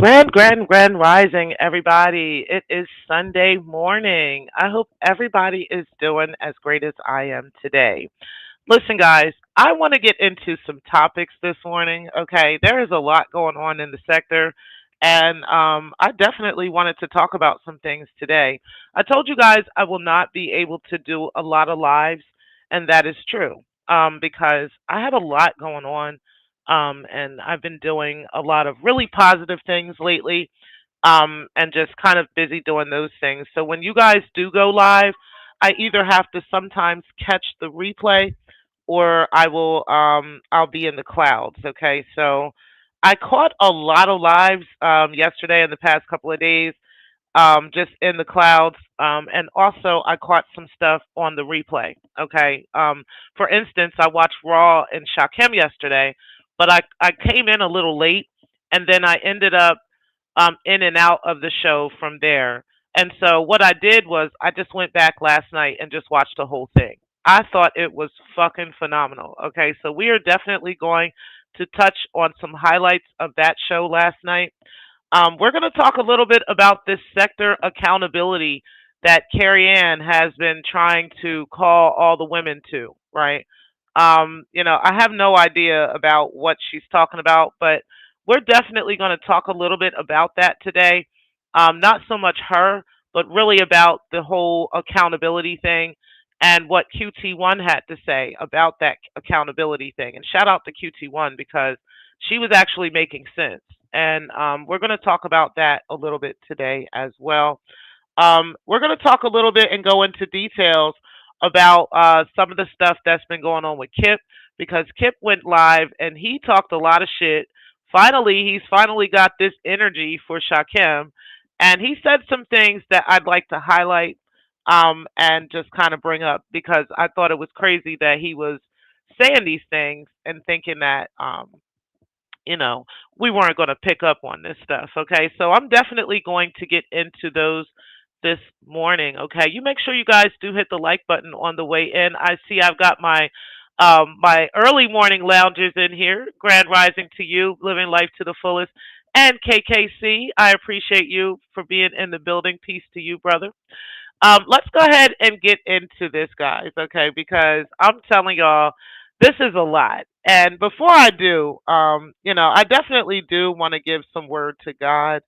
Grand rising, everybody. It is Sunday morning. I hope everybody is doing as great as I am today. Listen, guys, I want to get into some topics this morning. Okay, there is a lot going on in the sector, and I definitely wanted to talk about some things today. I told you guys I will not be able to do a lot of lives, and that is true because I have a lot going on, and I've been doing a lot of really positive things lately, and just kind of busy doing those things. So when you guys do go live, I either have to sometimes catch the replay or I'll be in the clouds, okay? So I caught a lot of lives yesterday and the past couple of days, just in the clouds. And also I caught some stuff on the replay, okay? For instance, I watched Raw and Shakim yesterday, but I came in a little late, and then I ended up in and out of the show from there. And so what I did was I just went back last night and just watched the whole thing. I thought it was fucking phenomenal. Okay, so we are definitely going to touch on some highlights of that show last night. We're going to talk a little bit about this sector accountability that Carrie Ann has been trying to call all the women to, right? I have no idea about what she's talking about, but we're definitely going to talk a little bit about that today. Not so much her, but really about the whole accountability thing and what QT1 had to say about that accountability thing. And shout out to QT1 because she was actually making sense. And we're going to talk about that a little bit today as well. We're going to talk a little bit and go into details about some of the stuff that's been going on with Kip because Kip went live and he talked a lot of shit. Finally, he's finally got this energy for Shakim, and he said some things that I'd like to highlight and just kind of bring up because I thought it was crazy that he was saying these things and thinking that you know, we weren't going to pick up on this stuff. Okay, so I'm definitely going to get into those this morning. Okay, you make sure you guys do hit the like button on the way in. I see I've got my early morning loungers in here. Grand rising to you, living life to the fullest. And KKC, I appreciate you for being in the building. Peace to you, brother. Let's go ahead and get into this, guys, okay? Because I'm telling y'all, this is a lot. And before I do, I definitely do want to give some word to God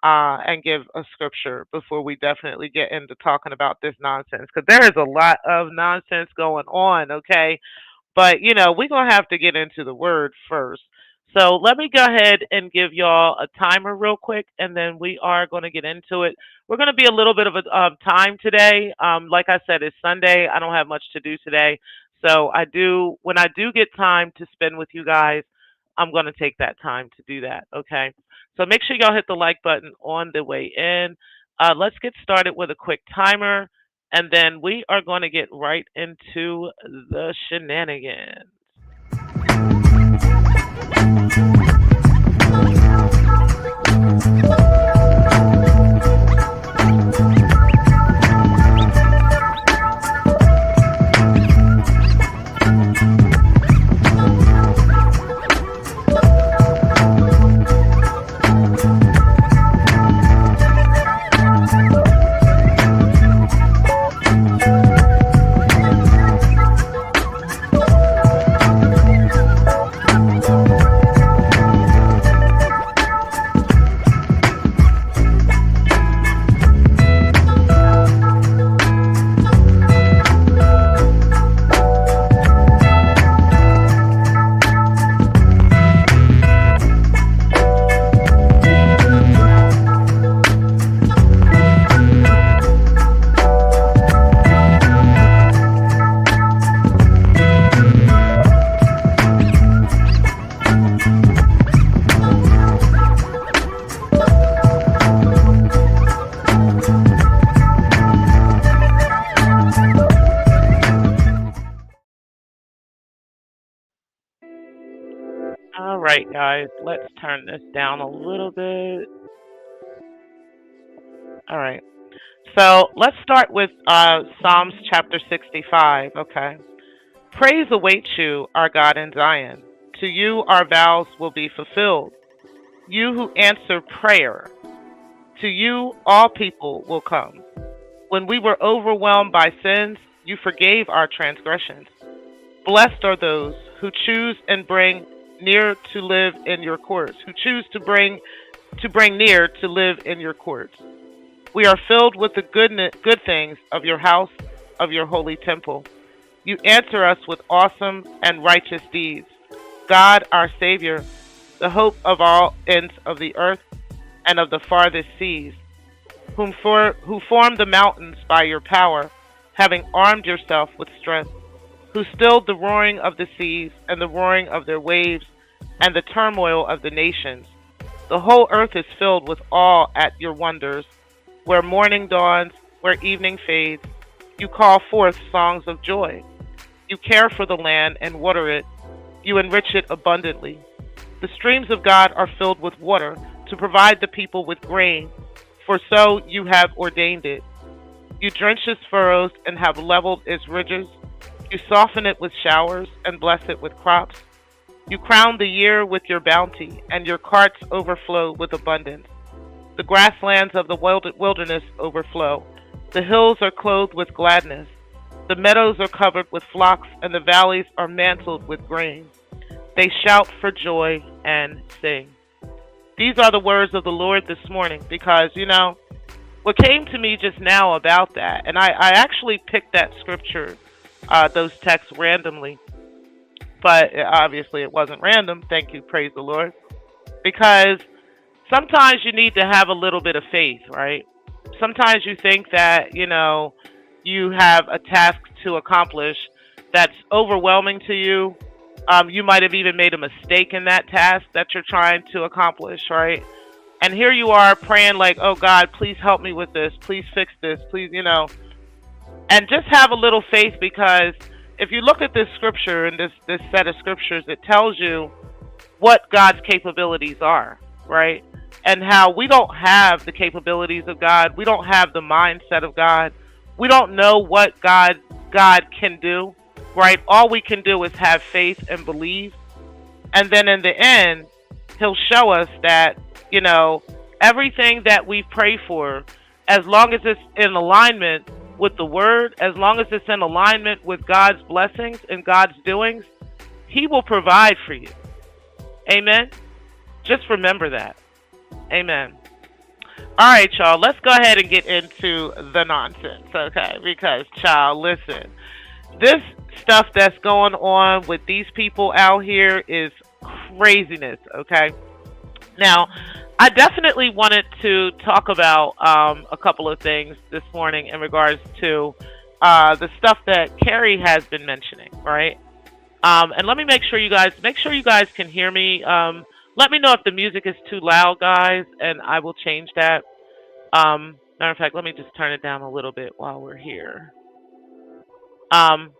and give a scripture before we definitely get into talking about this nonsense. Because there is a lot of nonsense going on, okay? But, we're going to have to get into the word first. So let me go ahead and give y'all a timer real quick, and then we are going to get into it. We're going to be a little bit of a time today. Like I said, it's Sunday. I don't have much to do today. So when I do get time to spend with you guys, I'm going to take that time to do that. Okay. So make sure y'all hit the like button on the way in. Let's get started with a quick timer, and then we are going to get right into the shenanigans. All right, guys, let's turn this down a little bit. All right. So let's start with Psalms chapter 65. Okay. Praise awaits you, our God in Zion. To you, our vows will be fulfilled. You who answer prayer, to you all people will come. When we were overwhelmed by sins, you forgave our transgressions. Blessed are those who choose and bring near to live in your courts, who choose to bring near to live in your courts. We are filled with the good things of your house, of your holy temple. You answer us with awesome and righteous deeds. God, our Savior, the hope of all ends of the earth and of the farthest seas, who formed the mountains by your power, having armed yourself with strength, who stilled the roaring of the seas and the roaring of their waves and the turmoil of the nations. The whole earth is filled with awe at your wonders. Where morning dawns, where evening fades, you call forth songs of joy. You care for the land and water it. You enrich it abundantly. The streams of God are filled with water to provide the people with grain, for so you have ordained it. You drench its furrows and have leveled its ridges. You soften it with showers and bless it with crops. You crown the year with your bounty, and your carts overflow with abundance. The grasslands of the wilderness overflow. The hills are clothed with gladness. The meadows are covered with flocks, and the valleys are mantled with grain. They shout for joy and sing. These are the words of the Lord this morning because, what came to me just now about that, and I actually picked that scripture, those texts randomly, but obviously it wasn't random. Thank you, praise the Lord. Because sometimes you need to have a little bit of faith, right? Sometimes you think that, you have a task to accomplish that's overwhelming to you. You might have even made a mistake in that task that you're trying to accomplish, right? And here you are praying like, oh God, please help me with this. Please fix this. Please, and just have a little faith because if you look at this scripture and this set of scriptures, it tells you what God's capabilities are, right? And how we don't have the capabilities of God. We don't have the mindset of God. We don't know what God can do, right? All we can do is have faith and believe. And then in the end, he'll show us that, everything that we pray for, as long as it's in alignment with the word, as long as it's in alignment with God's blessings and God's doings, he will provide for you. Amen. Just remember that. Amen. All right, y'all, let's go ahead and get into the nonsense, okay? Because, child, listen, this stuff that's going on with these people out here is craziness, okay? Now, I definitely wanted to talk about a couple of things this morning in regards to the stuff that Carrie has been mentioning, right? And let me make sure you guys can hear me. Let me know if the music is too loud, guys, and I will change that. Matter of fact, let me just turn it down a little bit while we're here. Um,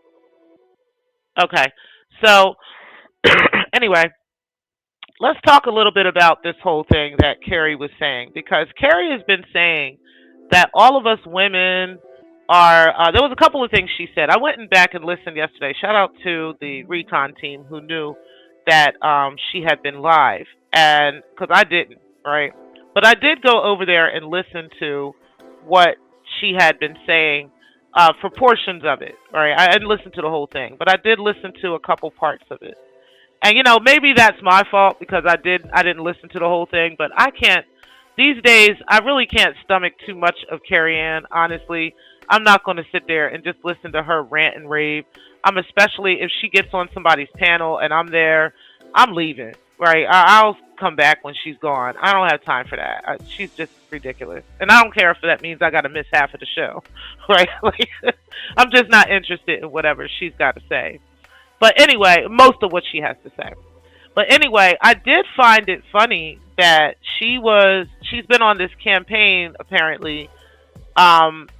okay. So, anyway, let's talk a little bit about this whole thing that Carrie was saying, because Carrie has been saying that all of us women are, there was a couple of things she said. I went and back and listened yesterday. Shout out to the recon team who knew that she had been live, and because I didn't, right? But I did go over there and listen to what she had been saying for portions of it, right? I didn't listen to the whole thing, but I did listen to a couple parts of it. And maybe that's my fault because I didn't listen to the whole thing, but I can't these days I really can't stomach too much of Carrie Ann, honestly. I'm not going to sit there and just listen to her rant and rave. Especially if she gets on somebody's panel and I'm there, I'm leaving, right? I'll come back when she's gone. I don't have time for that. She's just ridiculous. And I don't care if that means I got to miss half of the show, right? Like, I'm just not interested in whatever she's got to say. But anyway, most of what she has to say. But anyway, I did find it funny that she's been on this campaign apparently,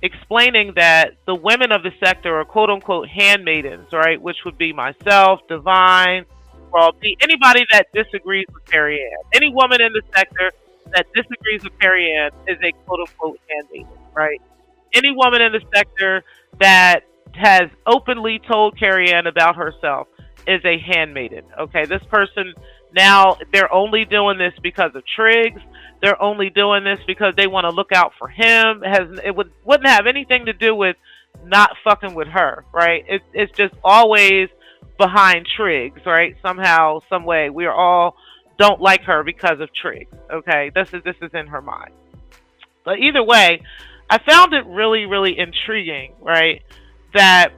explaining that the women of the sector are quote unquote handmaidens, right? Which would be myself, Divine, well, anybody that disagrees with Carrie Ann. Any woman in the sector that disagrees with Carrie Ann is a quote unquote handmaiden, right? Any woman in the sector that has openly told Carrie Ann about herself is a handmaiden. Okay, this person Now they're only doing this because of Triggs. They're only doing this because they want to look out for him. Wouldn't have anything to do with not fucking with her, right? It's just always behind Triggs, right? Somehow, some way, we are all don't like her because of Triggs. Okay, this is in her mind. But either way, I found it really, really intriguing, right? That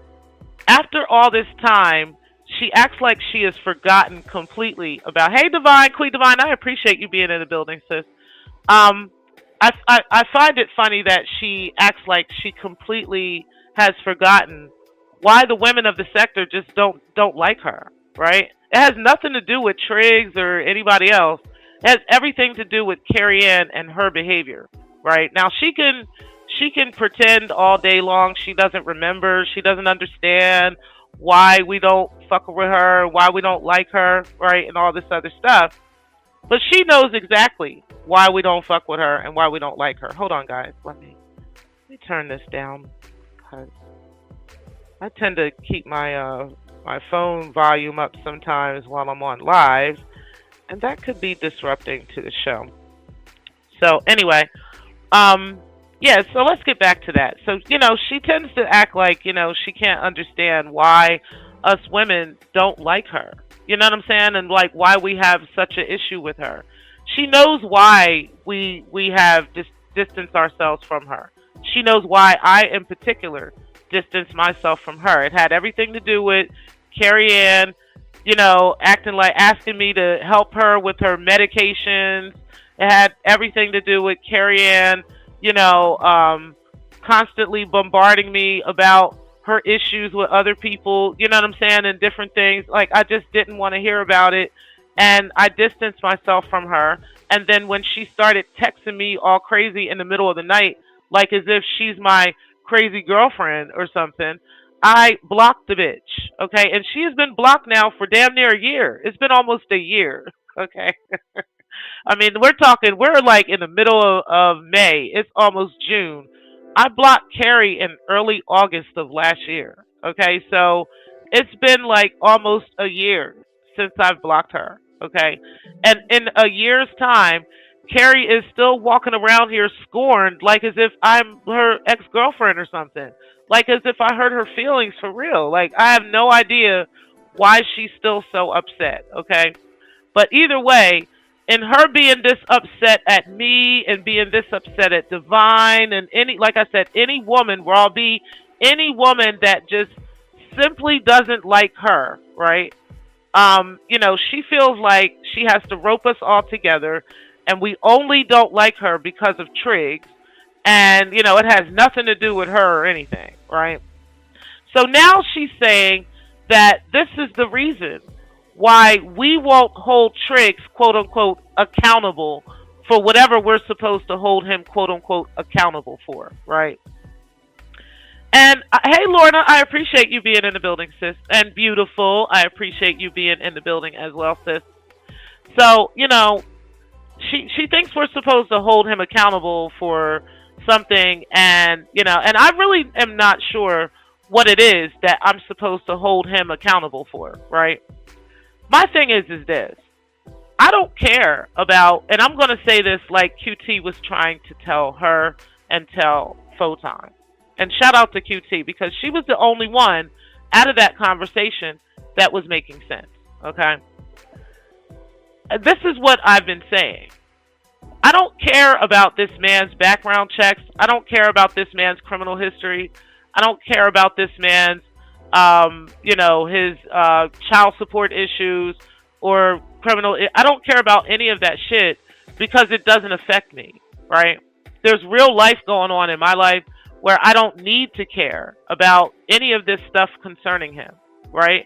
after all this time, she acts like she has forgotten completely about. Hey, Divine, Queen Divine, I appreciate you being in the building, sis. Um, I find it funny that she acts like she completely has forgotten why the women of the sector just don't like her, right? It has nothing to do with Triggs or anybody else. It has everything to do with Carrie Ann and her behavior, right? Now she can pretend all day long she doesn't remember, she doesn't understand why we don't fuck with her, why we don't like her, right, and all this other stuff. But she knows exactly why we don't fuck with her and why we don't like her. Hold on, guys. Let me turn this down because I tend to keep my phone volume up sometimes while I'm on live, and that could be disrupting to the show. So anyway, um, yeah. So let's get back to that. So she tends to act like she can't understand why us women don't like her. You know what I'm saying? And like why we have such an issue with her. She knows why we have distanced ourselves from her. She knows why I, in particular, distanced myself from her. It had everything to do with Carrie Ann, acting like asking me to help her with her medications. It had everything to do with Carrie Ann, you know, um, constantly bombarding me about her issues with other people, you know what I'm saying, and different things. Like, I just didn't want to hear about it. And I distanced myself from her. And then when she started texting me all crazy in the middle of the night, like as if she's my crazy girlfriend or something, I blocked the bitch. Okay. And she has been blocked now for damn near a year. It's been almost a year. Okay. I mean, we're like in the middle of May. It's almost June. I blocked Carrie in early August of last year. Okay, so it's been like almost a year since I've blocked her. Okay, and in a year's time, Carrie is still walking around here scorned, like as if I'm her ex girlfriend or something. Like as if I hurt her feelings for real. Like I have no idea why she's still so upset. Okay, but either way, in her being this upset at me and being this upset at Divine and any, like I said, any woman, where I'll be any woman that just simply doesn't like her, right? She feels like she has to rope us all together, and we only don't like her because of Triggs, and it has nothing to do with her or anything, right? So now she's saying that this is the reason why we won't hold Triggs, quote unquote, accountable for whatever we're supposed to hold him, quote unquote, accountable for, right? And hey, Lorna, I appreciate you being in the building, sis. And beautiful, I appreciate you being in the building as well, sis. So, she thinks we're supposed to hold him accountable for something, and I really am not sure what it is that I'm supposed to hold him accountable for, right? My thing is this. I don't care about, and I'm going to say this like QT was trying to tell her and tell Photon. And shout out to QT because she was the only one out of that conversation that was making sense. Okay? This is what I've been saying. I don't care about this man's background checks. I don't care about this man's criminal history. I don't care about this man's, his child support issues or criminal. I don't care about any of that shit because it doesn't affect me, right? There's real life going on in my life where I don't need to care about any of this stuff concerning him, right?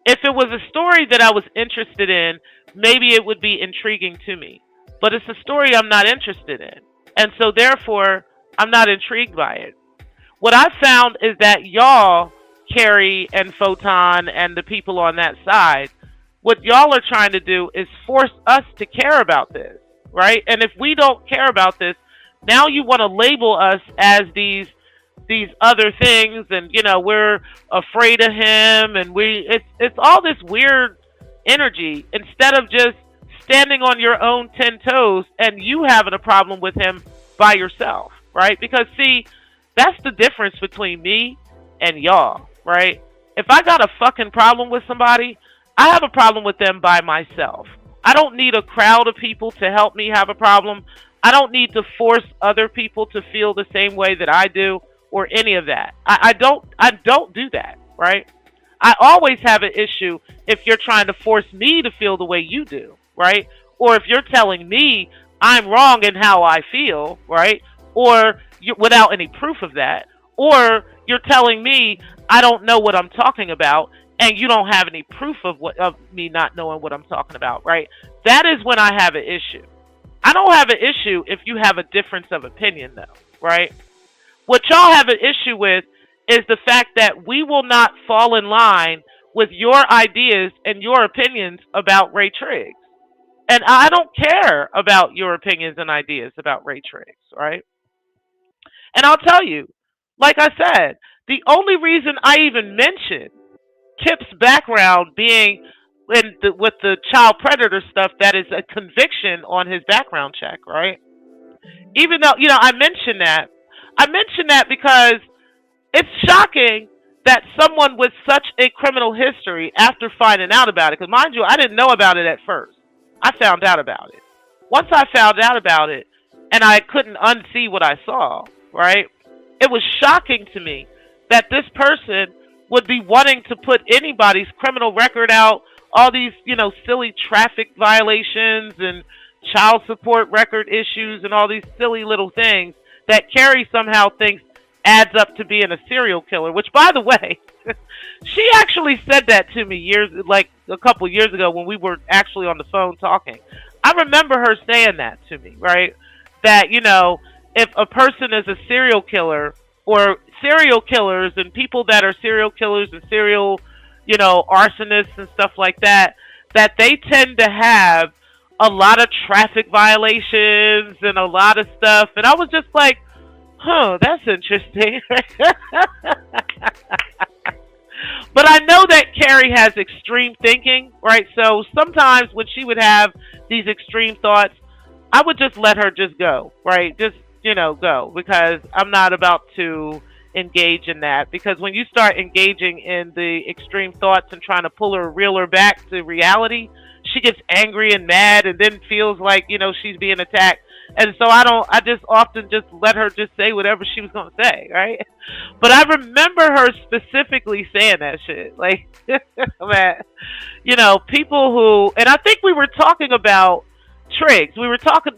If it was a story that I was interested in, maybe it would be intriguing to me. But it's a story I'm not interested in. And so therefore, I'm not intrigued by it. What I found is that y'all, Carrie and Photon and the people on that side, what y'all are trying to do is force us to care about this, right? And if we don't care about this, now you want to label us as these other things, and we're afraid of him, and it's all this weird energy instead of just standing on your own 10 toes and you having a problem with him by yourself, right? Because, see, that's the difference between me and y'all, right? If I got a fucking problem with somebody, I have a problem with them by myself. I don't need a crowd of people to help me have a problem. I don't need to force other people to feel the same way that I do or any of that. I don't do that, right? I always have an issue if you're trying to force me to feel the way you do, right? Or if you're telling me I'm wrong in how I feel, right? Or without any proof of that. Or you're telling me I don't know what I'm talking about and you don't have any proof of me not knowing what I'm talking about, right? That is when I have an issue. I don't have an issue if you have a difference of opinion though, right? What y'all have an issue with is the fact that we will not fall in line with your ideas and your opinions about Ray Triggs. And I don't care about your opinions and ideas about Ray Triggs, right? And I'll tell you, like I said, the only reason I even mentioned Kip's background being with the child predator stuff, that is a conviction on his background check, right? Even though, I mentioned that because it's shocking that someone with such a criminal history, after finding out about it, because mind you, I didn't know about it at first. I found out about it. Once I found out about it, and I couldn't unsee what I saw, right? It was shocking to me that this person would be wanting to put anybody's criminal record out, all these, silly traffic violations and child support record issues and all these silly little things that Carrie somehow thinks adds up to being a serial killer, which, by the way, she actually said that to me like a couple years ago when we were actually on the phone talking. I remember her saying that to me, right? That, if a person is a serial killer or serial killers and people that are serial killers and serial, arsonists and stuff like that, that they tend to have a lot of traffic violations and a lot of stuff. And I was just like, that's interesting. But I know that Carrie has extreme thinking, right? So sometimes when she would have these extreme thoughts, I would just let her just go, right? Just, go, because I'm not about to engage in that. Because when you start engaging in the extreme thoughts and trying to reel her back to reality, she gets angry and mad and then feels like, she's being attacked. And so I just often just let her just say whatever she was going to say, right? But I remember her specifically saying that shit. Like, man, people who, and I think we were talking about Triggs. We were talking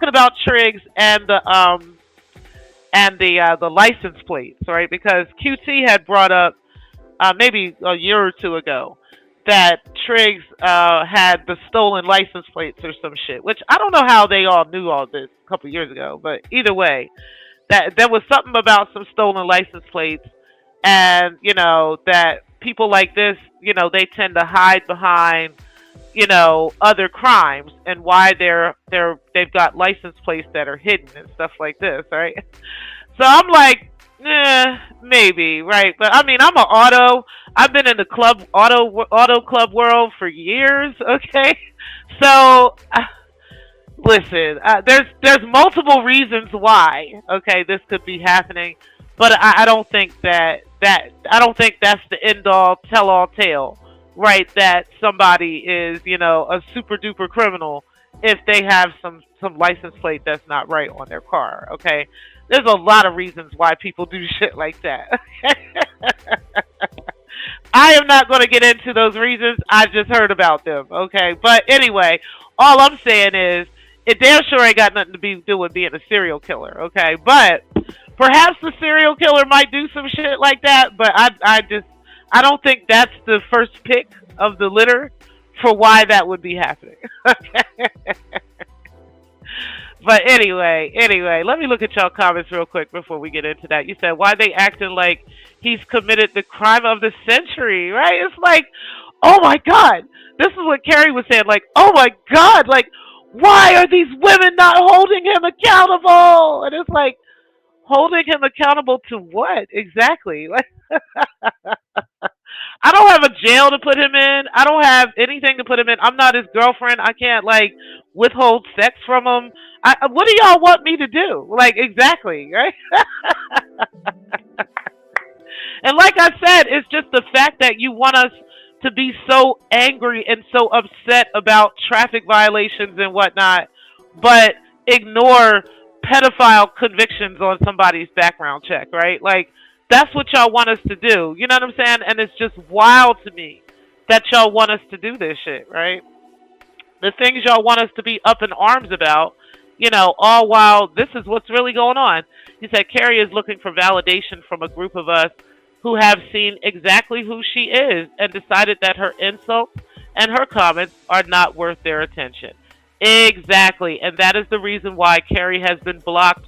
about Triggs and the license plates, right? Because QT had brought up maybe a year or two ago that Triggs had the stolen license plates or some shit, which I don't know how they all knew all this a couple years ago, but either way, that there was something about some stolen license plates, and that people like this, they tend to hide behind other crimes and why they've got license plates that are hidden and stuff like this, right? So I'm like, maybe, right? But I mean, I've been in the auto club world for years, okay? So listen, there's multiple reasons why, okay, this could be happening, but I don't think I don't think that's the end all tell all tale, right? That somebody is, a super duper criminal if they have some license plate that's not right on their car, okay? There's a lot of reasons why people do shit like that. I am not going to get into those reasons. I just heard about them, okay? But anyway, all I'm saying is, it damn sure ain't got nothing to do with being a serial killer, okay? But perhaps the serial killer might do some shit like that, but I don't think that's the first pick of the litter for why that would be happening. Okay. But anyway, let me look at y'all comments real quick before we get into that. You said, why they acting like he's committed the crime of the century, right? It's like, oh my God. This is what Carrie was saying, like, oh my God, like, why are these women not holding him accountable? And it's like, holding him accountable to what exactly? Like, I don't have a jail to put him in. I don't have anything to put him in. I'm not his girlfriend. I can't like withhold sex from him. What do y'all want me to do? Like exactly, right? And like I said, it's just the fact that you want us to be so angry and so upset about traffic violations and whatnot, but ignore pedophile convictions on somebody's background check, right? Like, that's what y'all want us to do. You know what I'm saying? And it's just wild to me that y'all want us to do this shit, right? The things y'all want us to be up in arms about, all while this is what's really going on. He said Carrie is looking for validation from a group of us who have seen exactly who she is and decided that her insults and her comments are not worth their attention. Exactly. And that is the reason why Carrie has been blocked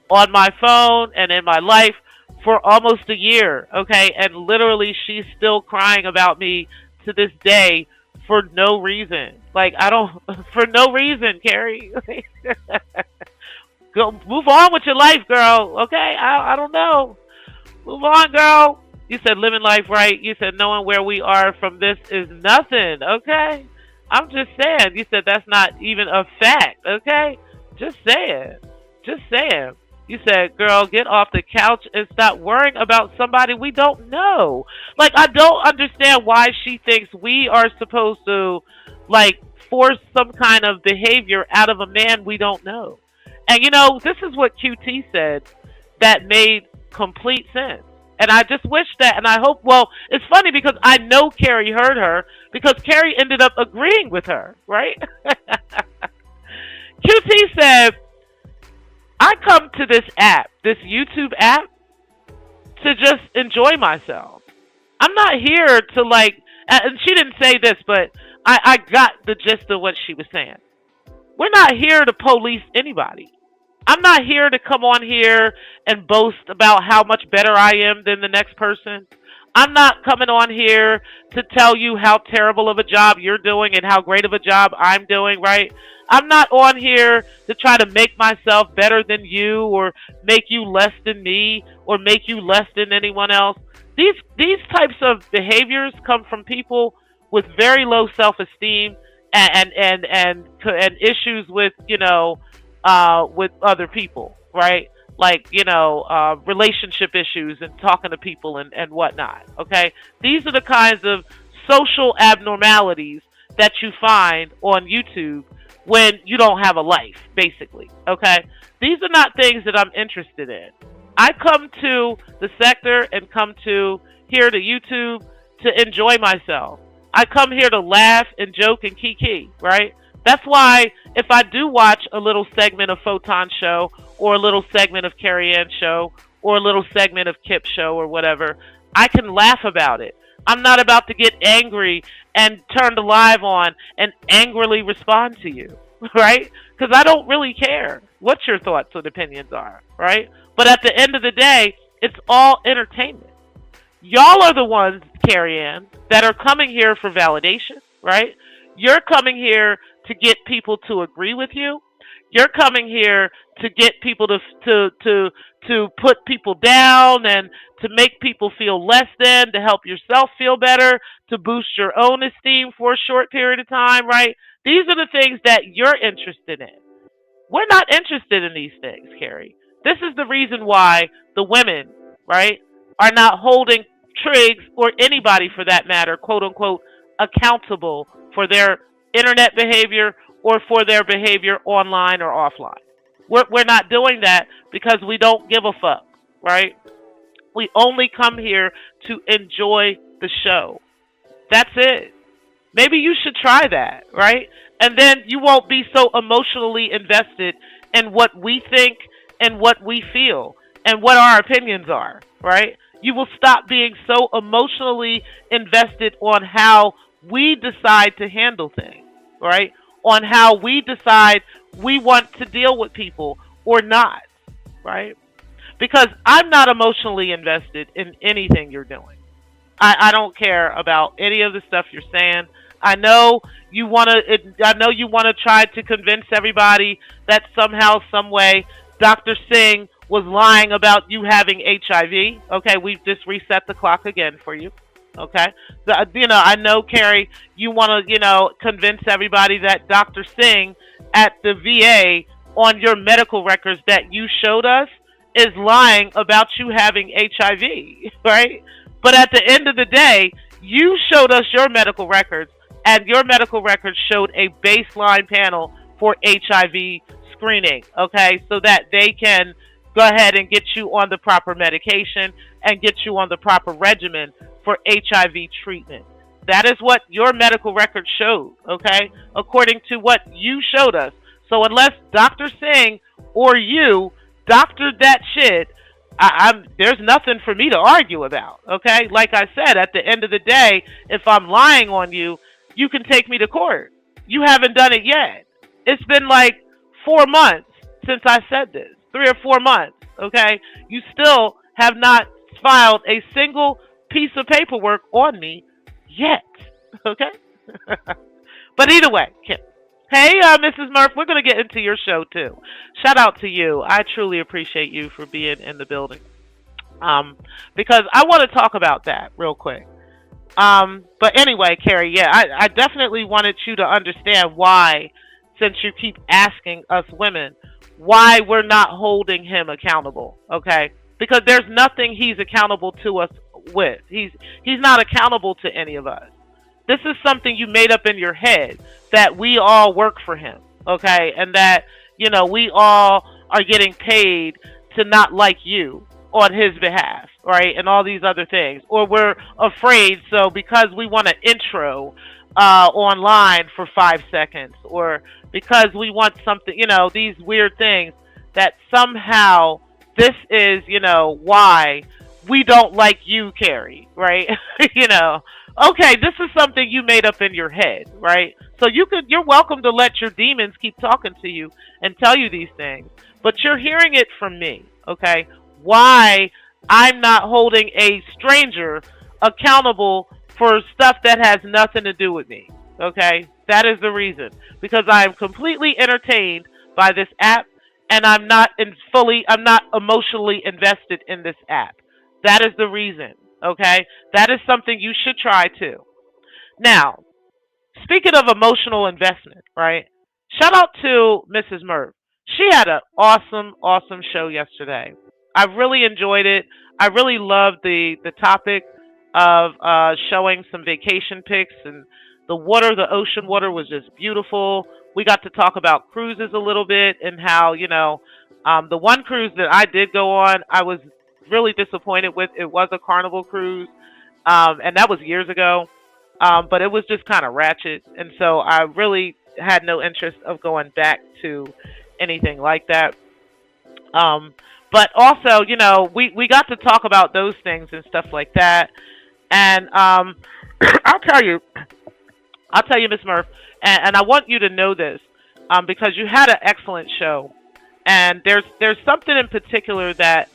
on my phone and in my life for almost a year. Okay. And literally, she's still crying about me to this day for no reason. Like, I don't, for no reason, Carrie. Go, move on with your life, girl. Okay. I don't know. Move on, girl. You said living life right. You said knowing where we are from this is nothing. Okay. I'm just saying. You said that's not even a fact. Okay. Just saying. Just saying. You said, girl, get off the couch and stop worrying about somebody we don't know. Like, I don't understand why she thinks we are supposed to, like, force some kind of behavior out of a man we don't know. And, this is what QT said that made complete sense. And I just wish that, and I hope, well, it's funny because I know Carrie heard her because Carrie ended up agreeing with her, right? QT said, I come to this app, this YouTube app, to just enjoy myself. I'm not here to like, and she didn't say this, but I got the gist of what she was saying. We're not here to police anybody. I'm not here to come on here and boast about how much better I am than the next person. I'm not coming on here to tell you how terrible of a job you're doing and how great of a job I'm doing, right? I'm not on here to try to make myself better than you or make you less than me or make you less than anyone else. These types of behaviors come from people with very low self-esteem and issues with, with other people, right? Like, relationship issues and talking to people and whatnot, okay? These are the kinds of social abnormalities that you find on YouTube when you don't have a life, basically, okay? These are not things that I'm interested in. I come to the sector and come to here to YouTube to enjoy myself. I come here to laugh and joke and kiki, right? That's why if I do watch a little segment of Photon's show or a little segment of Carrie Ann's show or a little segment of Kip's show or whatever, I can laugh about it. I'm not about to get angry and turn the live on and angrily respond to you, right? Because I don't really care what your thoughts and opinions are, right? But at the end of the day, it's all entertainment. Y'all are the ones, Carrie Ann, that are coming here for validation, right? You're coming here to get people to agree with you. You're coming here to get people to put people down and to make people feel less than, to help yourself feel better, to boost your own esteem for a short period of time, right? These are the things that you're interested in. We're not interested in these things, Carrie. This is the reason why the women, right, are not holding Triggs or anybody for that matter, quote unquote, accountable for their internet behavior or for their behavior online or offline. We're not doing that because we don't give a fuck, right? We only come here to enjoy the show. That's it. Maybe you should try that, right? And then you won't be so emotionally invested in what we think and what we feel and what our opinions are, right? You will stop being so emotionally invested on how we decide to handle things, right? On how we decide we want to deal with people or not, right? Because I'm not emotionally invested in anything you're doing. I don't care about any of the stuff you're saying. I know you want to try to convince everybody that somehow, some way, Dr. Singh was lying about you having HIV. Okay, we've just reset the clock again for you. Okay, I know, Carrie, you want to, convince everybody that Dr. Singh at the VA on your medical records that you showed us is lying about you having HIV, right? But at the end of the day, you showed us your medical records, and your medical records showed a baseline panel for HIV screening, okay, so that they can go ahead and get you on the proper medication and get you on the proper regimen for HIV treatment. That is what your medical record showed, okay, according to what you showed us. So unless Dr. Singh or you doctored that shit, there's nothing for me to argue about, okay? Like I said, at the end of the day, if I'm lying on you, you can take me to court. You haven't done it yet. It's been like 4 months since I said this, 3 or 4 months, okay? You still have not filed a single piece of paperwork on me yet, okay? But either way, Kim. Hey, Mrs. Murph, we're going to get into your show too. Shout out to you. I truly appreciate you for being in the building. Because I want to talk about that real quick. But anyway, Carrie, yeah, I definitely wanted you to understand why, since you keep asking us women, why we're not holding him accountable, okay? Because there's nothing he's accountable to us with. He's not accountable to any of us. This is something you made up in your head that we all work for him, okay? And that, we all are getting paid to not like you on his behalf, right? And all these other things. Or we're afraid, so because we want an intro online for 5 seconds, or because we want something, these weird things, that somehow this is, why we don't like you, Carrie, right? Okay, this is something you made up in your head, right? So you're welcome to let your demons keep talking to you and tell you these things, but you're hearing it from me, okay? Why I'm not holding a stranger accountable for stuff that has nothing to do with me, okay? That is the reason, because I am completely entertained by this app, and I'm not emotionally invested in this app. That is the reason, okay? That is something you should try too. Now, speaking of emotional investment, right? Shout out to Mrs. Murph. She had an awesome, awesome show yesterday. I really enjoyed it. I really loved the topic of showing some vacation pics, and the ocean water was just beautiful. We got to talk about cruises a little bit, and how, the one cruise that I did go on, I was really disappointed with. It was a Carnival cruise, and that was years ago. But it was just kind of ratchet, and so I really had no interest of going back to anything like that. But also, we got to talk about those things and stuff like that. And I'll tell you, Miss Murph, and I want you to know this, because you had an excellent show. And there's something in particular that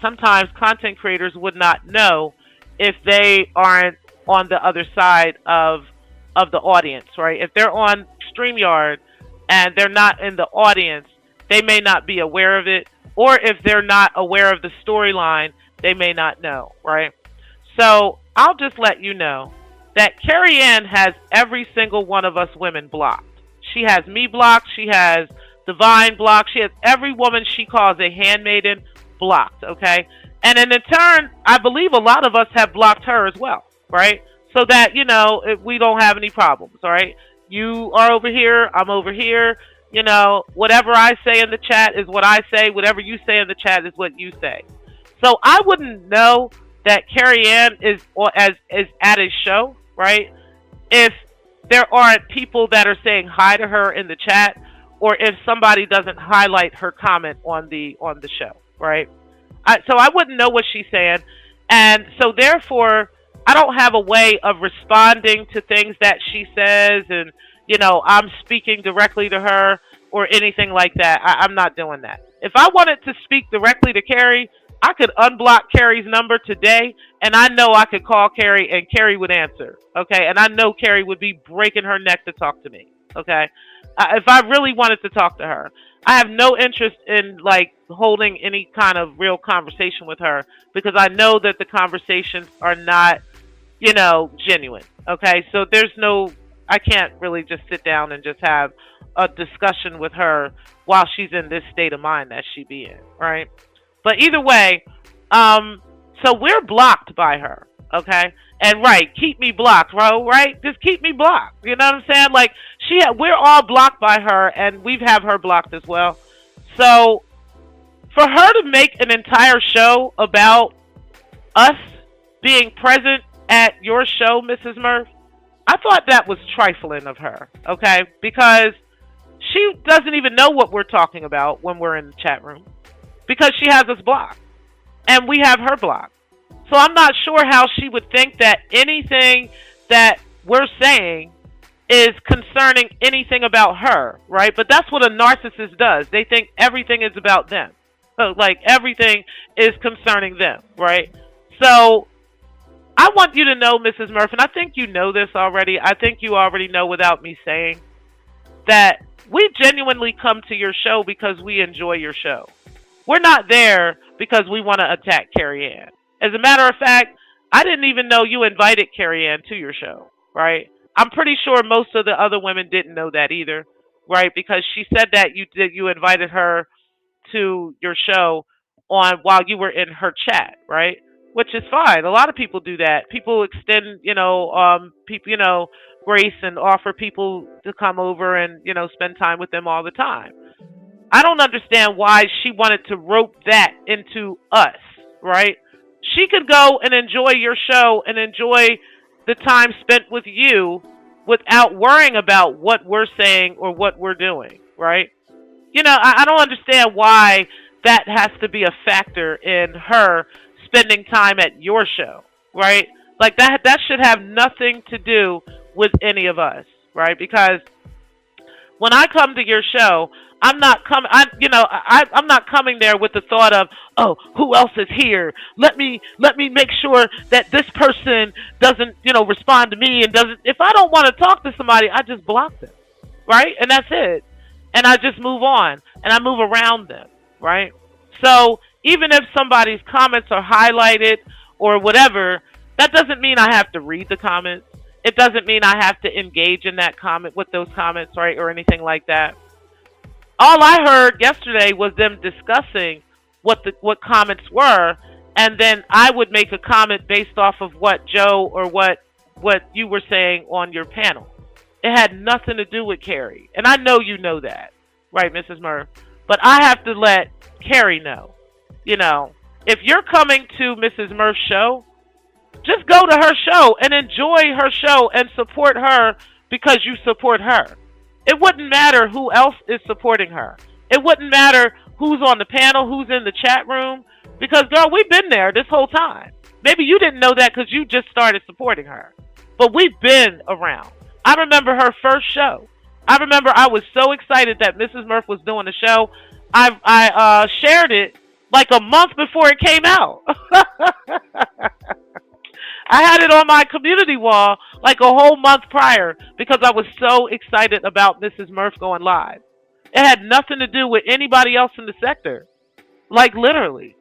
sometimes content creators would not know if they aren't on the other side of the audience, right? If they're on StreamYard and they're not in the audience, they may not be aware of it, or if they're not aware of the storyline, they may not know, right? So I'll just let you know that Carrie Ann has every single one of us women blocked. She has me blocked. She has Divine blocked. She has every woman she calls a handmaiden blocked, okay? And in turn, I believe a lot of us have blocked her as well, right? So that, we don't have any problems, all right? You are over here, I'm over here. Whatever I say in the chat is what I say. Whatever you say in the chat is what you say. So I wouldn't know that Carrie Ann is at a show, right? If there aren't people that are saying hi to her in the chat, or if somebody doesn't highlight her comment on the show, right? So I wouldn't know what she's saying, and so therefore I don't have a way of responding to things that she says, and I'm speaking directly to her or anything like that. I'm not doing that. If I wanted to speak directly to Carrie, I could unblock Carrie's number today, and I know I could call Carrie, and Carrie would answer, okay? And I know Carrie would be breaking her neck to talk to me, okay? If I really wanted to talk to her. I have no interest in, holding any kind of real conversation with her, because I know that the conversations are not genuine. Okay, so there's no, I can't really just sit down and just have a discussion with her while she's in this state of mind that she be in, right? But either way, um, so we're blocked by her, okay? And right, keep me blocked, bro. Right? Just keep me blocked. You know what I'm saying? Like we're all blocked by her, and we've have her blocked as well. So for her to make an entire show about us being present at your show, Mrs. Murph, I thought that was trifling of her, okay? Because she doesn't even know what we're talking about when we're in the chat room because she has us blocked and we have her blocked. So I'm not sure how she would think that anything that we're saying is concerning anything about her, right? But that's what a narcissist does. They think everything is about them. So, like, everything is concerning them, right? So I want you to know, Mrs. Murphy, and I think you know this already. I think you already know without me saying that we genuinely come to your show because we enjoy your show. We're not there because we want to attack Carrie Ann. As a matter of fact, I didn't even know you invited Carrie Ann to your show, right? I'm pretty sure most of the other women didn't know that either, right? Because she said that you invited her to your show on while you were in her chat, right? Which is fine. A lot of people do that. People extend, people, grace and offer people to come over and, spend time with them all the time. I don't understand why she wanted to rope that into us, right? She could go and enjoy your show and enjoy the time spent with you without worrying about what we're saying or what we're doing, right? I don't understand why that has to be a factor in her spending time at your show, right? Like that should have nothing to do with any of us, right? Because when I come to your show, I'm not coming. I'm not coming there with the thought of, oh, who else is here? Let me make sure that this person doesn't, respond to me and doesn't. If I don't want to talk to somebody, I just block them, right? And that's it. And I just move on and I move around them, right? So even if somebody's comments are highlighted or whatever, that doesn't mean I have to read the comments. It doesn't mean I have to engage in that comment with those comments, right, or anything like that. All I heard yesterday was them discussing what comments were, and then I would make a comment based off of what Joe or what you were saying on your panel. It had nothing to do with Carrie, and I know you know that, right, Mrs. Murph? But I have to let Carrie know. If you're coming to Mrs. Murph's show, just go to her show and enjoy her show and support her because you support her. It wouldn't matter who else is supporting her. It wouldn't matter who's on the panel, who's in the chat room, because, girl, we've been there this whole time. Maybe you didn't know that because you just started supporting her. But we've been around. I remember her first show. I remember I was so excited that Mrs. Murph was doing the show. I shared it like a month before it came out. I had it on my community wall like a whole month prior because I was so excited about Mrs. Murph going live. It had nothing to do with anybody else in the sector. Like literally.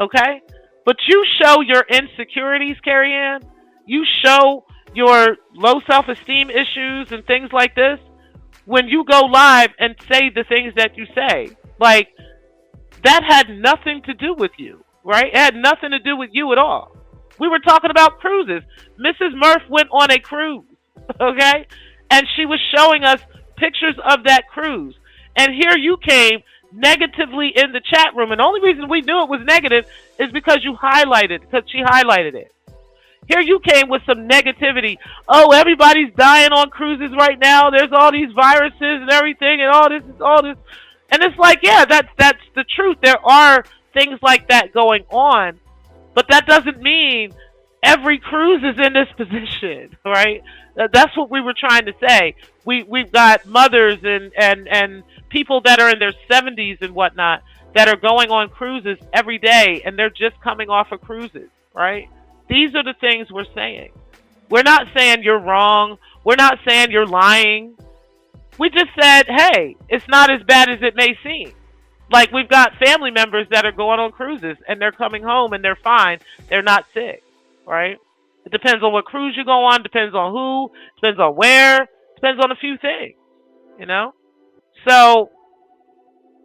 Okay? But you show your insecurities, Carrie Ann. You show your low self-esteem issues and things like this when you go live and say the things that you say. Like, that had nothing to do with you, right? It had nothing to do with you at all. We were talking about cruises. Mrs. Murph went on a cruise, okay? And she was showing us pictures of that cruise. And here you came negatively in the chat room. And the only reason we knew it was negative is because she highlighted it. Here you came with some negativity. Oh, everybody's dying on cruises right now. There's all these viruses and everything and all this. And it's like, yeah, that's the truth. There are things like that going on. But that doesn't mean every cruise is in this position, right? That's what we were trying to say. We've got mothers and people that are in their 70s and whatnot that are going on cruises every day, and they're just coming off of cruises, right? These are the things we're saying. We're not saying you're wrong. We're not saying you're lying. We just said, hey, it's not as bad as it may seem. Like, we've got family members that are going on cruises and they're coming home and they're fine. They're not sick, right? It depends on what cruise you go on, depends on who, depends on where, depends on a few things, you know? So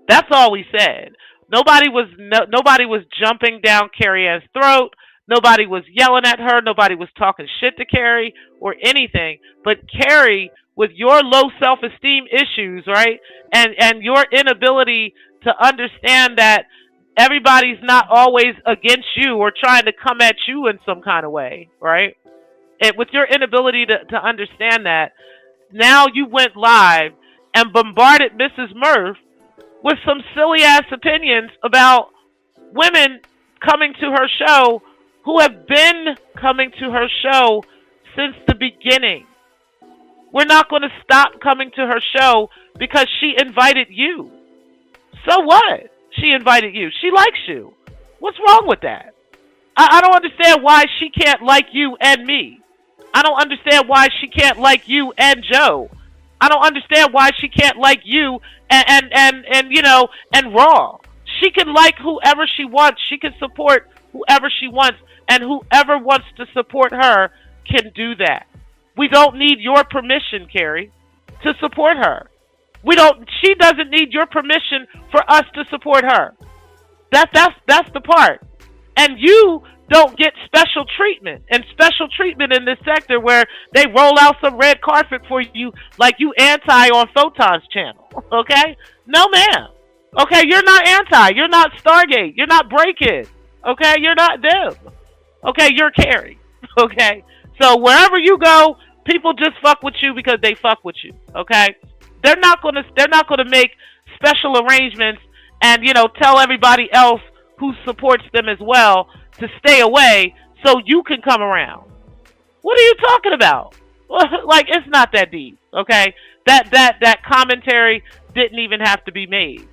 that's all we said. Nobody was jumping down Carrie Ann's throat. Nobody was yelling at her. Nobody was talking shit to Carrie or anything. But Carrie, with your low self esteem issues, right, and your inability to understand that everybody's not always against you or trying to come at you in some kind of way, right? And with your inability to understand that, now you went live and bombarded Mrs. Murph with some silly ass opinions about women coming to her show who have been coming to her show since the beginning. We're not going to stop coming to her show because she invited you. So what? She invited you. She likes you. What's wrong with that? I don't understand why she can't like you and me. I don't understand why she can't like you and Joe. I don't understand why she can't like you and you know, and Raw. She can like whoever she wants. She can support whoever she wants, and whoever wants to support her can do that. We don't need your permission, Carrie, to support her. We don't. She doesn't need your permission for us to support her. That's the part. And you don't get special treatment. And special treatment in this sector where they roll out some red carpet for you like you anti on Photon's channel. Okay? No, ma'am. Okay, you're not anti. You're not Stargate. You're not Break-In. Okay? You're not them. Okay? You're Carrie. Okay? So wherever you go, people just fuck with you because they fuck with you. Okay? They're not gonna make special arrangements and, you know, tell everybody else who supports them as well to stay away so you can come around. What are you talking about? Like, it's not that deep, okay? That commentary didn't even have to be made.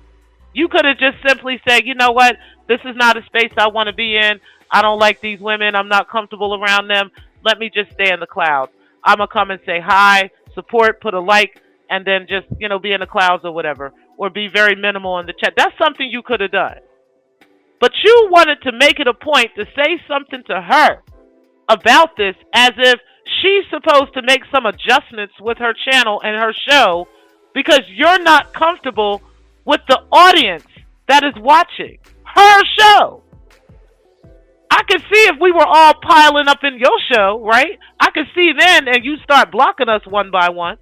You could have just simply said, you know what? This is not a space I want to be in. I don't like these women. I'm not comfortable around them. Let me just stay in the clouds. I'm going to come and say hi, support, put a like, and then just, you know, be in the clouds or whatever. Or be very minimal in the chat. That's something you could have done. But you wanted to make it a point to say something to her about this as if she's supposed to make some adjustments with her channel and her show because you're not comfortable with the audience that is watching her show. I could see if we were all piling up in your show, right? I could see then and you start blocking us one by one.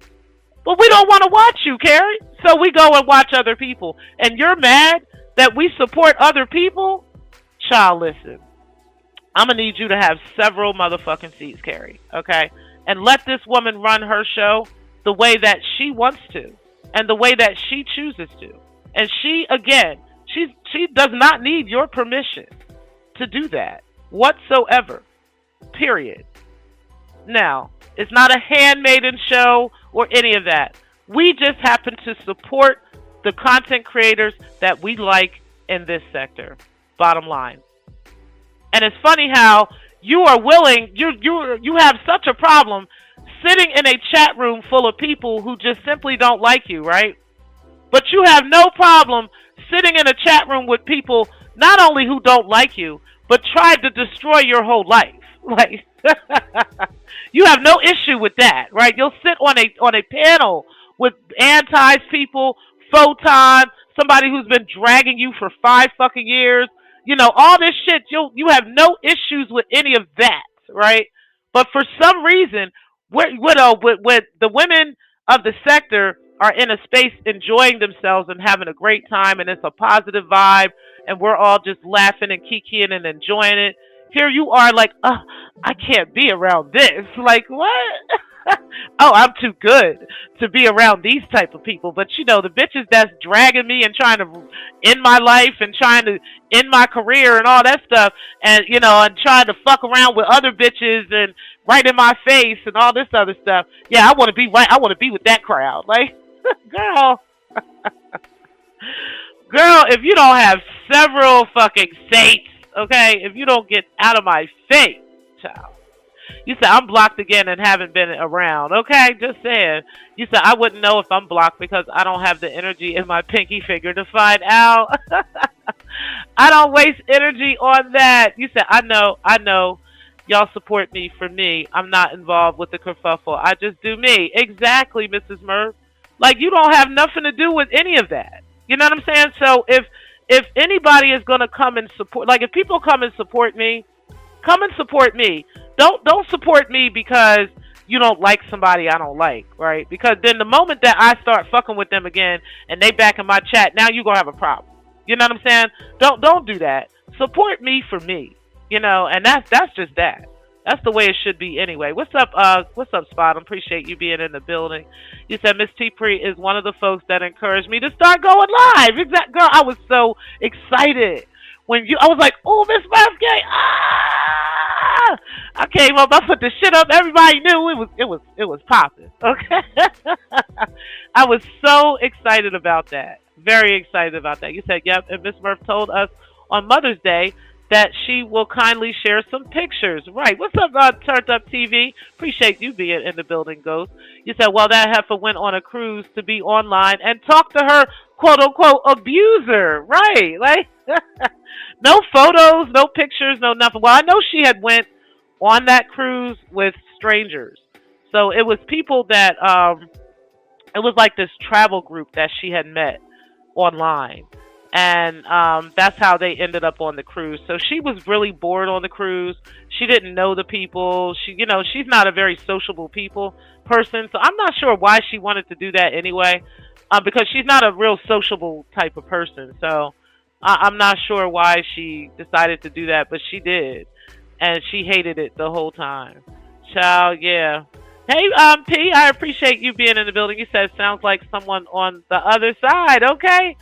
But we don't want to watch you, Carrie. So we go and watch other people. And you're mad that we support other people? Child, listen. I'm going to need you to have several motherfucking seats, Carrie. Okay? And let this woman run her show the way that she wants to. And the way that she chooses to. And she, again, she does not need your permission to do that. Whatsoever. Period. Now, it's not a handmaiden show or any of that. We just happen to support the content creators that we like in this sector. Bottom line. And it's funny how you are willing, you have such a problem sitting in a chat room full of people who just simply don't like you, right? But you have no problem sitting in a chat room with people not only who don't like you, but tried to destroy your whole life. Like, you have no issue with that, right? You'll sit on a panel with anti people, Photon, somebody who's been dragging you for 5 fucking years. You know, all this shit, you have no issues with any of that, right? But for some reason, when the women of the sector are in a space enjoying themselves and having a great time and it's a positive vibe and we're all just laughing and kikiing and enjoying it, here you are like, I can't be around this. Like, what? Oh, I'm too good to be around these type of people. But, you know, the bitches that's dragging me and trying to end my life and trying to end my career and all that stuff and, you know, and trying to fuck around with other bitches and right in my face and all this other stuff. Yeah, I want to be right. I want to be with that crowd. Like, girl, if you don't have several fucking saints, okay, if you don't get out of my face, child. You said, I'm blocked again and haven't been around. Okay, just saying. You said, I wouldn't know if I'm blocked because I don't have the energy in my pinky finger to find out. I don't waste energy on that. You said, I know. Y'all support me for me. I'm not involved with the kerfuffle. I just do me. Exactly, Mrs. Murph. Like you don't have nothing to do with any of that. You know what I'm saying? So if anybody is gonna come and support, like if people come and support me, come and support me. Don't support me because you don't like somebody I don't like, right? Because then the moment that I start fucking with them again and they back in my chat, now you gonna have a problem. You know what I'm saying? Don't do that. Support me for me. And that's just that. That's the way it should be anyway. What's up, Spot? I appreciate you being in the building. You said Miss T Pre is one of the folks that encouraged me to start going live. Exact girl, I was so excited I was like, oh, Miss Birthday, I came up, I put the shit up, everybody knew it was popping. Okay. I was so excited about that. Very excited about that. You said, yep, and Miss Murph told us on Mother's Day that she will kindly share some pictures. Right. What's up, Turned Up TV? Appreciate you being in the building, Ghost. You said, well, that heifer went on a cruise to be online and talk to her quote unquote abuser. Right. Like no photos, no pictures, no nothing. Well, I know she had went on that cruise with strangers. So it was people that it was like this travel group that she had met online. And that's how they ended up on the cruise. So she was really bored on the cruise. She didn't know the people. She's not a very sociable person. So I'm not sure why she wanted to do that anyway, because she's not a real sociable type of person. So I'm not sure why she decided to do that, but she did, and she hated it the whole time. Child, yeah. Hey, P, I appreciate you being in the building. You said sounds like someone on the other side. Okay.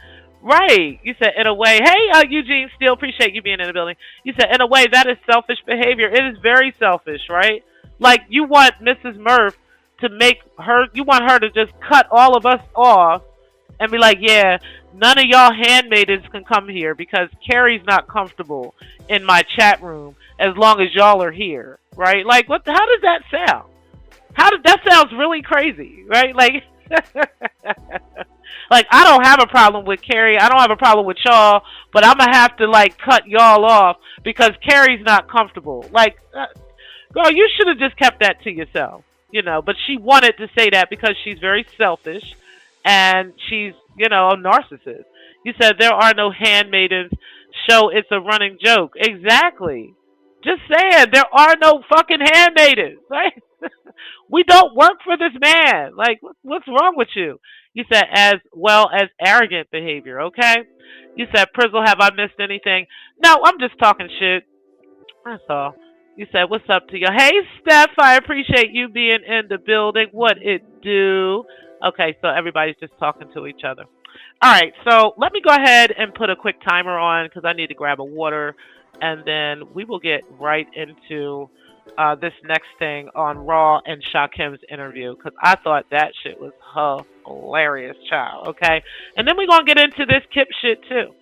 Right. You said, in a way, hey, Eugene, still appreciate you being in the building. You said, in a way, that is selfish behavior. It is very selfish, right? Like, you want Mrs. Murph you want her to just cut all of us off and be like, yeah, none of y'all handmaidens can come here because Carrie's not comfortable in my chat room as long as y'all are here, right? Like, how does that sound? That sounds really crazy, right? Like, like I don't have a problem with Carrie. I don't have a problem with y'all, but I'm gonna have to like cut y'all off because Carrie's not comfortable. Like, girl, you should have just kept that to yourself, But she wanted to say that because she's very selfish, and she's, a narcissist. You said there are no handmaidens. Show it's a running joke. Exactly. Just saying there are no fucking handmaidens, right? We don't work for this man. Like, what's wrong with you? You said as well as arrogant behavior, okay? You said, Prizzle, have I missed anything? No, I'm just talking shit. That's all. You said, what's up to you? Hey, Steph, I appreciate you being in the building. What it do? Okay, so everybody's just talking to each other. All right, so let me go ahead and put a quick timer on because I need to grab a water, and then we will get right into this next thing on Raw and Shakim's interview because I thought that shit was hilarious, child. Okay, and then we're gonna get into this Kip shit too.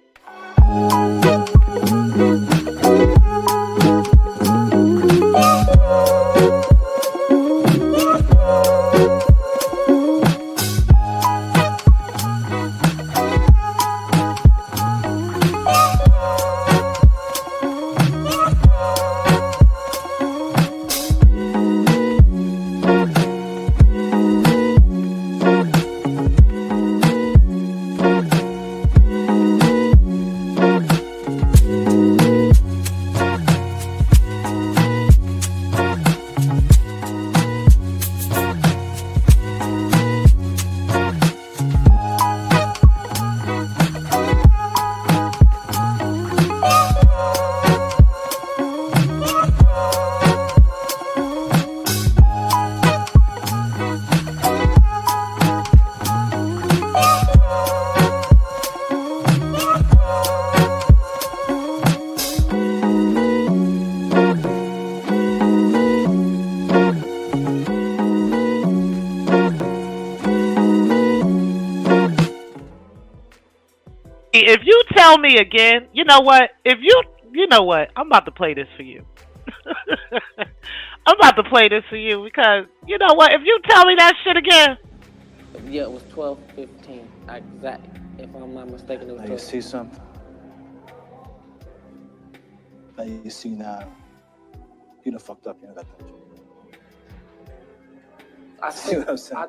If you tell me again, you know what? You know what? I'm about to play this for you. I'm about to play this for you because you know what? If you tell me that shit again. Yeah, it was 12:15. Exactly. If I'm not mistaken, it was. Now you see something. Now you see now. You done fucked up. You know that, don't you? I You know what I'm saying?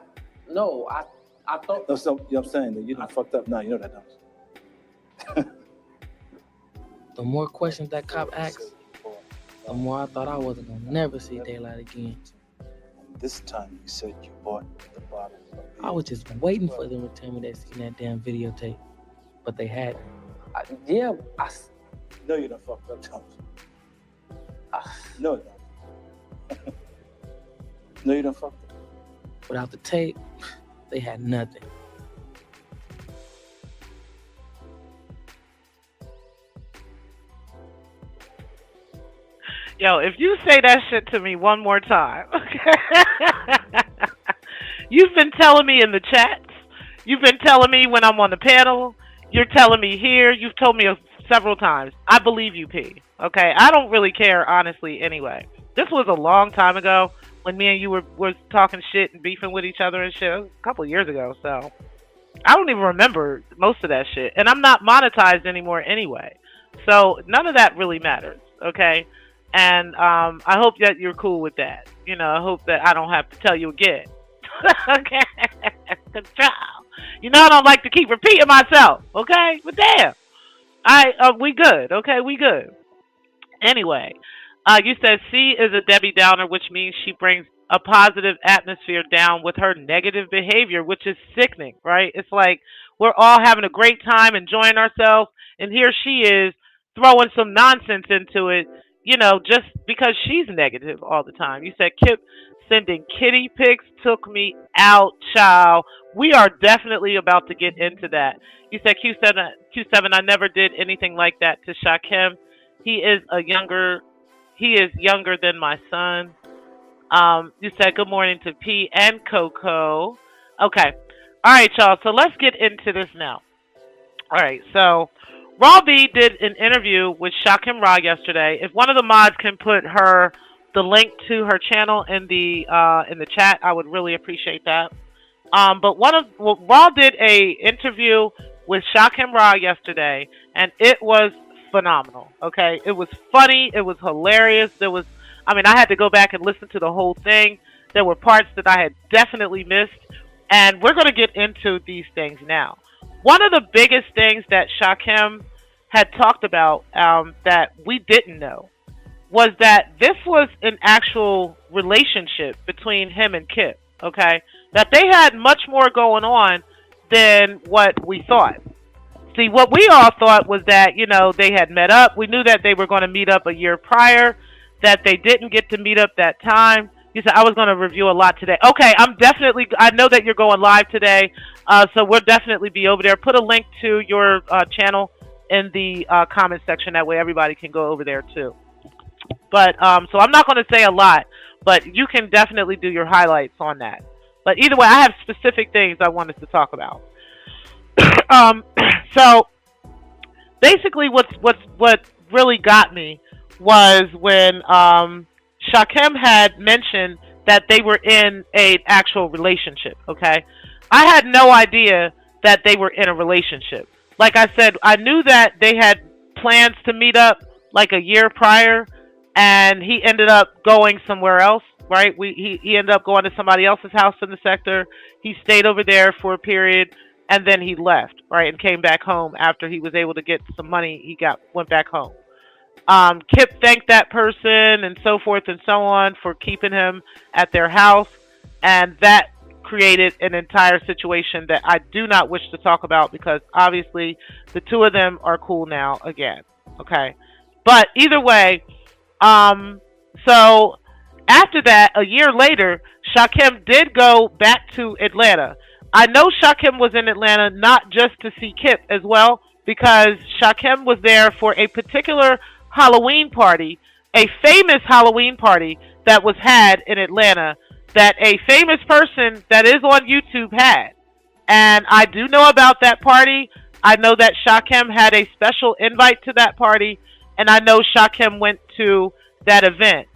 No, I thought. No, so, you know what I'm saying? That you done fucked up. No, you know that, don't you? The more questions that cop asked, the more I thought I wasn't gonna never see daylight again. This time you said you bought the bottle of beer. I was just waiting for them to tell me they seen that damn videotape, but they hadn't. Yeah, No, you done fucked up, don't you? No, you don't. No, you done fucked up. Without the tape, they had nothing. Yo, if you say that shit to me one more time, okay? You've been telling me in the chats. You've been telling me when I'm on the panel. You're telling me here. You've told me several times. I believe you, P. Okay? I don't really care, honestly, anyway. This was a long time ago when me and you were talking shit and beefing with each other and shit. It was a couple of years ago, so I don't even remember most of that shit. And I'm not monetized anymore anyway. So none of that really matters, okay? And I hope that you're cool with that. You know, I hope that I don't have to tell you again. Okay? Control. You know I don't like to keep repeating myself, okay? But damn. We good, okay? We good. Anyway, you said C is a Debbie Downer, which means she brings a positive atmosphere down with her negative behavior, which is sickening, right? It's like we're all having a great time, enjoying ourselves, and here she is throwing some nonsense into it, you know, just because she's negative all the time. You said Kip sending kitty pics took me out, child. We are definitely about to get into that. You said Q7, I never did anything like that to Shakim. He is younger than my son. You said good morning to P and Coco. Okay. All right, y'all. So let's get into this now. All right. So Raw B did an interview with Shakim Ra yesterday. If one of the mods can put the link to her channel in the chat, I would really appreciate that. But Raw did a interview with Shakim Ra yesterday, and it was phenomenal. Okay, it was funny, it was hilarious. I had to go back and listen to the whole thing. There were parts that I had definitely missed, and we're going to get into these things now. One of the biggest things that Shakim had talked about that we didn't know was that this was an actual relationship between him and Kip, okay? That they had much more going on than what we thought. See, what we all thought was that, you know, they had met up. We knew that they were going to meet up a year prior, that they didn't get to meet up that time. You said, I was going to review a lot today. Okay, I know that you're going live today, so we'll definitely be over there. Put a link to your channel in the comment section. That way everybody can go over there too. But, so I'm not going to say a lot, but you can definitely do your highlights on that. But either way, I have specific things I wanted to talk about. So basically what really got me was when Shakim had mentioned that they were in an actual relationship, okay? I had no idea that they were in a relationship. Like I said, I knew that they had plans to meet up like a year prior, and he ended up going somewhere else, right? He ended up going to somebody else's house in the sector. He stayed over there for a period, and then he left, right, and came back home after he was able to get some money. He went back home. Kip thanked that person and so forth and so on for keeping him at their house, and that created an entire situation that I do not wish to talk about because obviously the two of them are cool now again, okay? But either way, so after that, a year later, Shakim did go back to Atlanta. I know Shakim was in Atlanta not just to see Kip as well, because Shakim was there for a particular Halloween party, a famous Halloween party that was had in Atlanta that a famous person that is on YouTube had. And I do know about that party. I know that Shakim had a special invite to that party, and I know Shakim went to that event.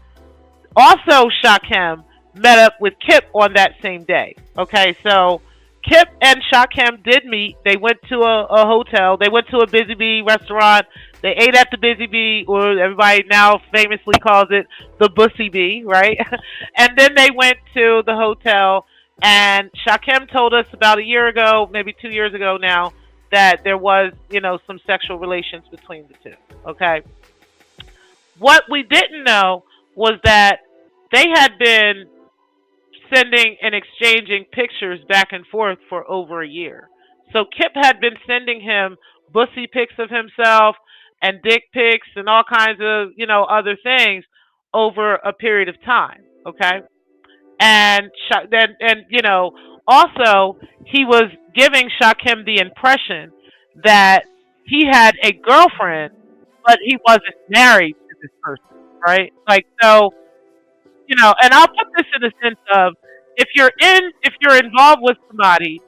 Also, Shakim met up with Kip on that same day. Okay, so Kip and Shakim did meet. They went to a hotel. They went to a Busy Bee restaurant. They ate at the Busy Bee, or everybody now famously calls it the Bussy Bee, right? And then they went to the hotel, and Shakim told us about a year ago, maybe 2 years ago now, that there was, some sexual relations between the two. Okay. What we didn't know was that they had been sending and exchanging pictures back and forth for over a year. So Kip had been sending him bussy pics of himself and dick pics and all kinds of, other things over a period of time. Okay. And also he was giving Shakim the impression that he had a girlfriend, but he wasn't married to this person, right? Like, so, and I'll put this in the sense of, if you're involved with somebody,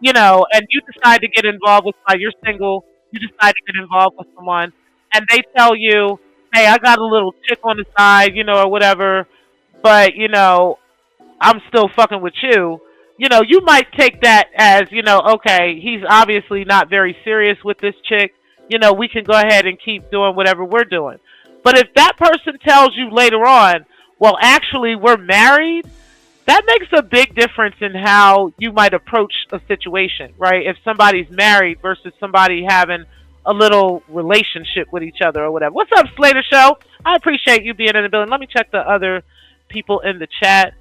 and you decide to get involved with somebody, you're single, you decide to get involved with someone, and they tell you, hey, I got a little chick on the side, or whatever, but I'm still fucking with you. You might take that as, okay, he's obviously not very serious with this chick. We can go ahead and keep doing whatever we're doing. But if that person tells you later on, well, actually, we're married, that makes a big difference in how you might approach a situation, right? If somebody's married versus somebody having a little relationship with each other or whatever. What's up, Slater Show? I appreciate you being in the building. Let me check the other people in the chat.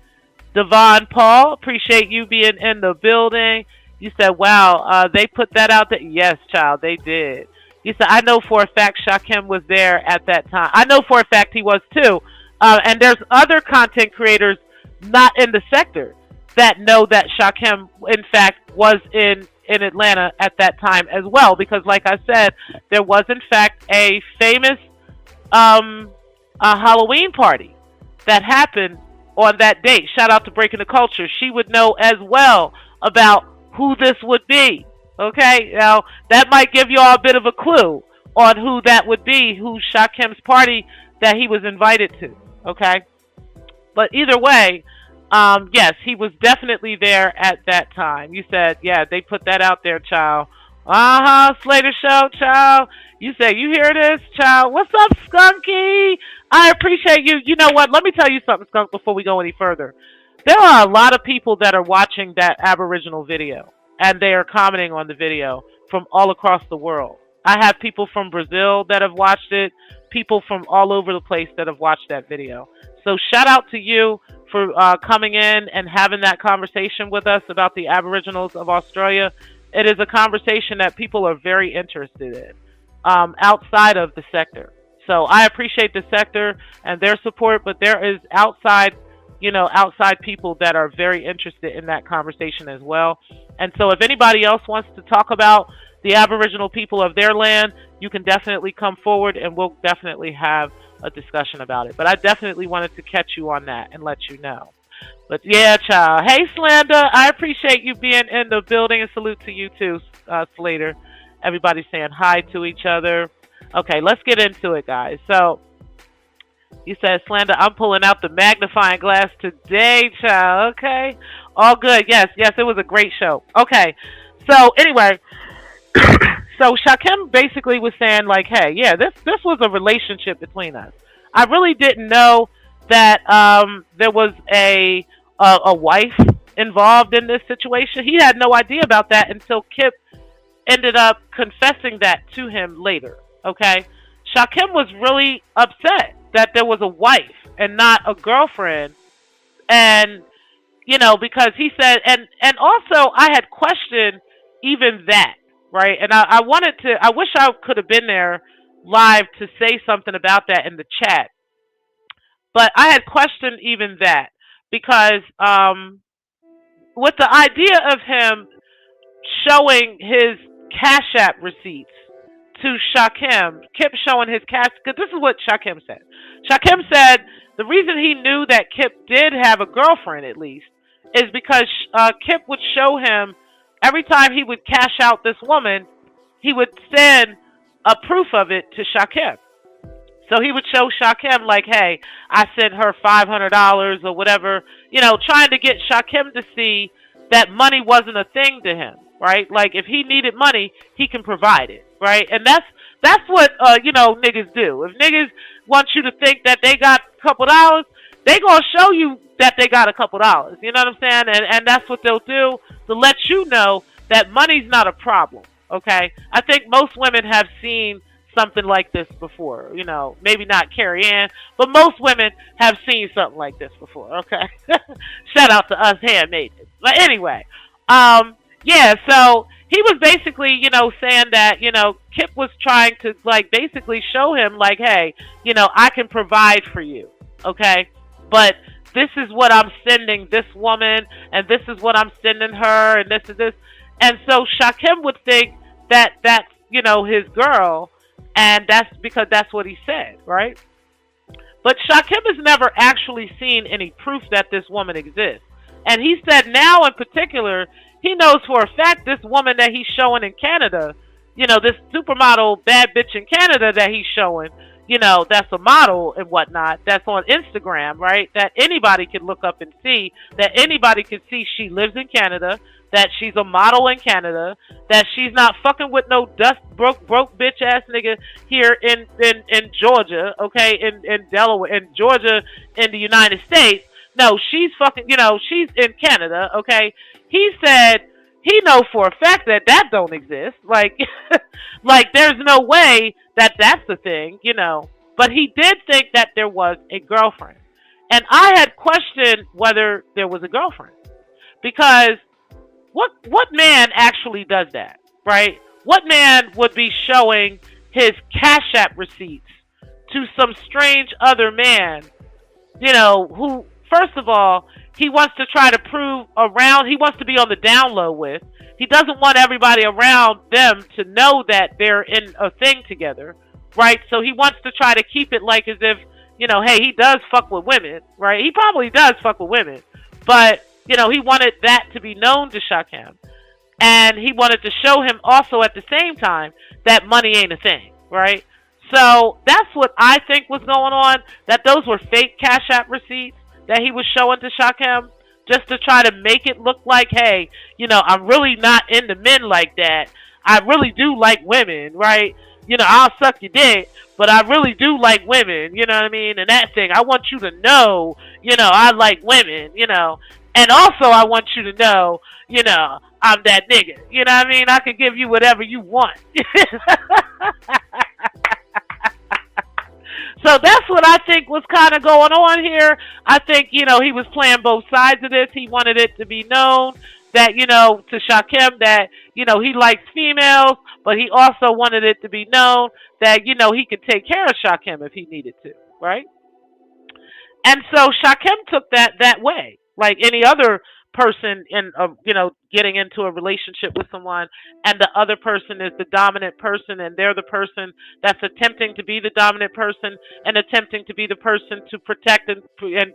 Devon Paul, appreciate you being in the building. You said, wow, they put that out there. Yes, child, they did. You said, I know for a fact Shakim was there at that time. I know for a fact he was too. And there's other content creators not in the sector that know that Shakim, in fact, was in Atlanta at that time as well. Because, like I said, there was, in fact, a famous a Halloween party that happened on that date. Shout out to Breaking the Culture. She would know as well about who this would be. Okay? Now, that might give you all a bit of a clue on who that would be, who Shakim's party that he was invited to. Okay? But either way, yes, he was definitely there at that time. You said, yeah, they put that out there, child. Slater Show, child. You said, you hear this, child? What's up, Skunky? I appreciate you. You know what? Let me tell you something, Skunk, before we go any further. There are a lot of people that are watching that Aboriginal video, and they are commenting on the video from all across the world. I have people from Brazil that have watched it, people from all over the place that have watched that video. So shout out to you for coming in and having that conversation with us about the Aboriginals of Australia. It is a conversation that people are very interested in outside of the sector. So I appreciate the sector and their support, but there is outside people that are very interested in that conversation as well. And so if anybody else wants to talk about the Aboriginal people of their land, you can definitely come forward and we'll definitely have a discussion about it. But I definitely wanted to catch you on that and let you know. But yeah, child. Hey, Slander, I appreciate you being in the building, and salute to you too, Slater. Everybody's saying hi to each other. Okay, let's get into it, guys. So, you said, Slander, I'm pulling out the magnifying glass today, child. Okay, all good. Yes, it was a great show. Okay, so anyway, so Shakim basically was saying, like, hey, yeah, this was a relationship between us. I really didn't know that there was a wife involved in this situation. He had no idea about that until Kip ended up confessing that to him later. Okay, Shakim was really upset that there was a wife and not a girlfriend, and because he said, and also I had questioned even that, right? And I wish I could have been there live to say something about that in the chat. But I had questioned even that because with the idea of him showing his Cash App receipts to Shakim, Kip showing his cash, because this is what Shakim said. Shakim said the reason he knew that Kip did have a girlfriend, at least, is because Kip would show him every time he would cash out this woman, he would send a proof of it to Shakim. So he would show Shakim, like, hey, I sent her $500 or whatever, trying to get Shakim to see that money wasn't a thing to him, right? Like, if he needed money, he can provide it, right? And that's That's what niggas do. If niggas want you to think that they got a couple dollars, they gonna show you that they got a couple dollars. You know what I'm saying? And that's what they'll do to let you know that money's not a problem. Okay? I think most women have seen something like this before. Maybe not Carrie Ann, but most women have seen something like this before. Okay? Shout out to us handmaidens. But anyway, yeah, so he was basically, saying that, Kip was trying to like basically show him like, hey, I can provide for you. Okay? But this is what I'm sending this woman, and this is what I'm sending her, and this is this. And so Shakim would think that that's, his girl, and that's because that's what he said, right? But Shakim has never actually seen any proof that this woman exists. And he said now in particular, he knows for a fact this woman that he's showing in Canada, this supermodel bad bitch in Canada that he's showing, that's a model and whatnot, that's on Instagram, right? That anybody can look up and see, that anybody can see she lives in Canada, that she's a model in Canada, that she's not fucking with no dust broke bitch ass nigga here in Georgia, okay, in Delaware, in Georgia, in the United States. No, she's fucking, she's in Canada, okay? He said he knows for a fact that that don't exist. Like, like there's no way that that's the thing, But he did think that there was a girlfriend. And I had questioned whether there was a girlfriend. Because what man actually does that, right? What man would be showing his Cash App receipts to some strange other man, who, first of all, he wants to try to prove around, he wants to be on the down low with. He doesn't want everybody around them to know that they're in a thing together, right? So he wants to try to keep it like as if, hey, he does fuck with women, right? He probably does fuck with women, but, he wanted that to be known to Shakim. And he wanted to show him also at the same time that money ain't a thing, right? So that's what I think was going on, that those were fake Cash App receipts that he was showing to Shakim just to try to make it look like, hey, I'm really not into men like that. I really do like women, right? I'll suck your dick, but I really do like women, you know what I mean? And that thing, I want you to know, I like women, And also I want you to know, I'm that nigga. You know what I mean? I can give you whatever you want. So that's what I think was kind of going on here. I think, he was playing both sides of this. He wanted it to be known that, to Shakim that, he likes females, but he also wanted it to be known that, he could take care of Shakim if he needed to, right? And so Shakim took that way, like any other person in getting into a relationship with someone, and the other person is the dominant person, and they're the person that's attempting to be the dominant person and attempting to be the person to protect and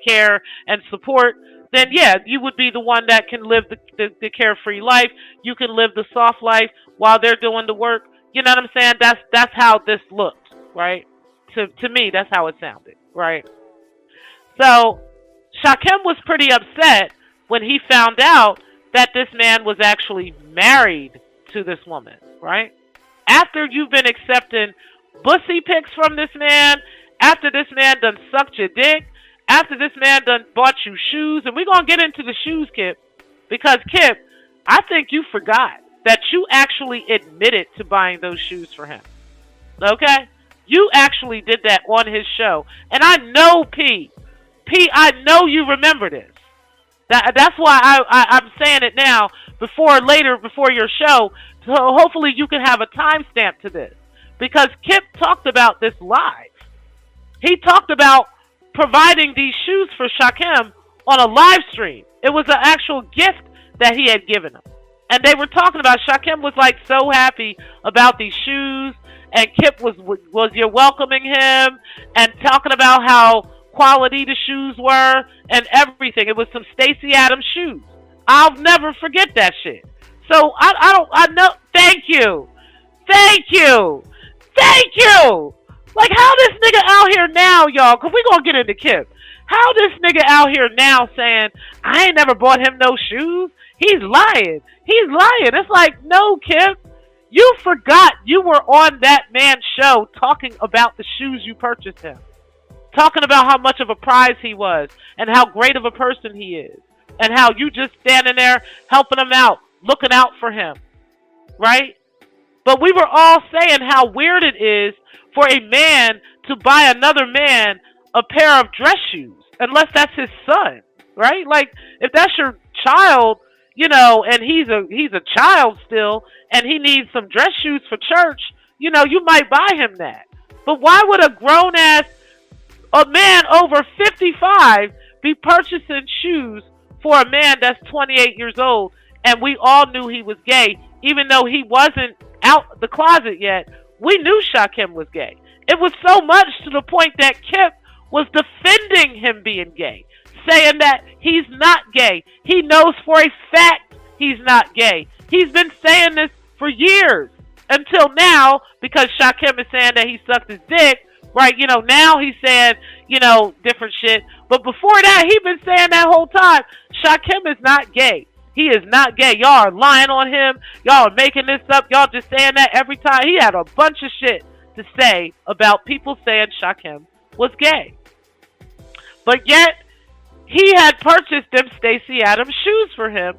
care and support. Then yeah, you would be the one that can live the carefree life. You can live the soft life while they're doing the work. You know what I'm saying? That's how this looked, right? To me, that's how it sounded, right? So Shakim was pretty upset when he found out that this man was actually married to this woman, right? After you've been accepting bussy pics from this man, after this man done sucked your dick, after this man done bought you shoes, and we're going to get into the shoes, Kip, because Kip, I think you forgot that you actually admitted to buying those shoes for him, okay? You actually did that on his show, and I know P, I know you remember this. That's why I'm saying it now before your show, so hopefully you can have a timestamp to this. Because Kip talked about this live. He talked about providing these shoes for Shakim on a live stream. It was an actual gift that he had given him. And they were talking about, Shakim was like so happy about these shoes, and Kip was you're welcoming him and talking about how quality the shoes were and everything. It was some Stacey Adams shoes. I'll never forget that shit. So I know. Thank you. Like, how this nigga out here now, y'all, because we gonna get into Kip. How this nigga out here now saying, I ain't never bought him no shoes? He's lying. It's like, no, Kip. You forgot you were on that man's show talking about the shoes you purchased him, talking about how much of a prize he was and how great of a person he is, and how you just standing there helping him out, looking out for him, right? But we were all saying how weird it is for a man to buy another man a pair of dress shoes, unless that's his son, right? Like if that's your child, and he's a child still, and he needs some dress shoes for church, you might buy him that. But why would a grown ass a man over 55 be purchasing shoes for a man that's 28 years old, and we all knew he was gay, even though he wasn't out the closet yet? We knew Shakim was gay. It was so much to the point that Kip was defending him being gay, saying that he's not gay. He knows for a fact he's not gay. He's been saying this for years until now, because Shakim is saying that he sucked his dick, right? Now he's saying, different shit. But before that, he's been saying that whole time, Shakim is not gay. He is not gay. Y'all are lying on him. Y'all are making this up. Y'all just saying that every time. He had a bunch of shit to say about people saying Shakim was gay. But yet, he had purchased them Stacey Adams shoes for him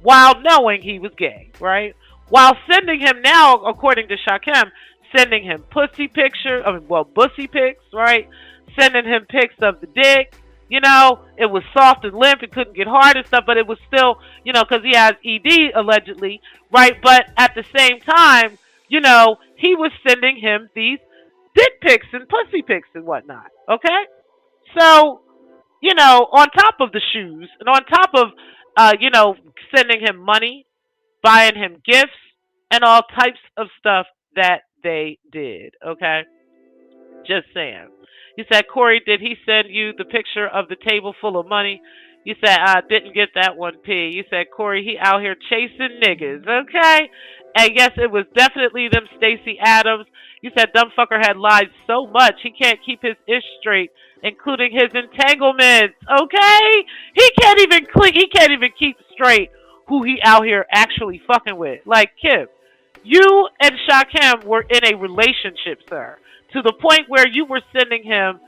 while knowing he was gay, right? While sending him now, according to Shakim, sending him pussy pictures, bussy pics, right? Sending him pics of the dick. It was soft and limp. It couldn't get hard and stuff, but it was still, because he has ED allegedly, right? But at the same time, he was sending him these dick pics and pussy pics and whatnot, okay? So, on top of the shoes and on top of, sending him money, buying him gifts, and all types of stuff that they did, okay? Just saying. You said, Corey, did he send you the picture of the table full of money? You said, I didn't get that one, P. You said, Corey, he out here chasing niggas, okay? And yes, it was definitely them Stacey Adams. You said, dumb fucker had lied so much he can't keep his ish straight, including his entanglements, okay? He can't even keep straight who he out here actually fucking with. Like, Kip, you and Shakim were in a relationship, sir, to the point where you were sending him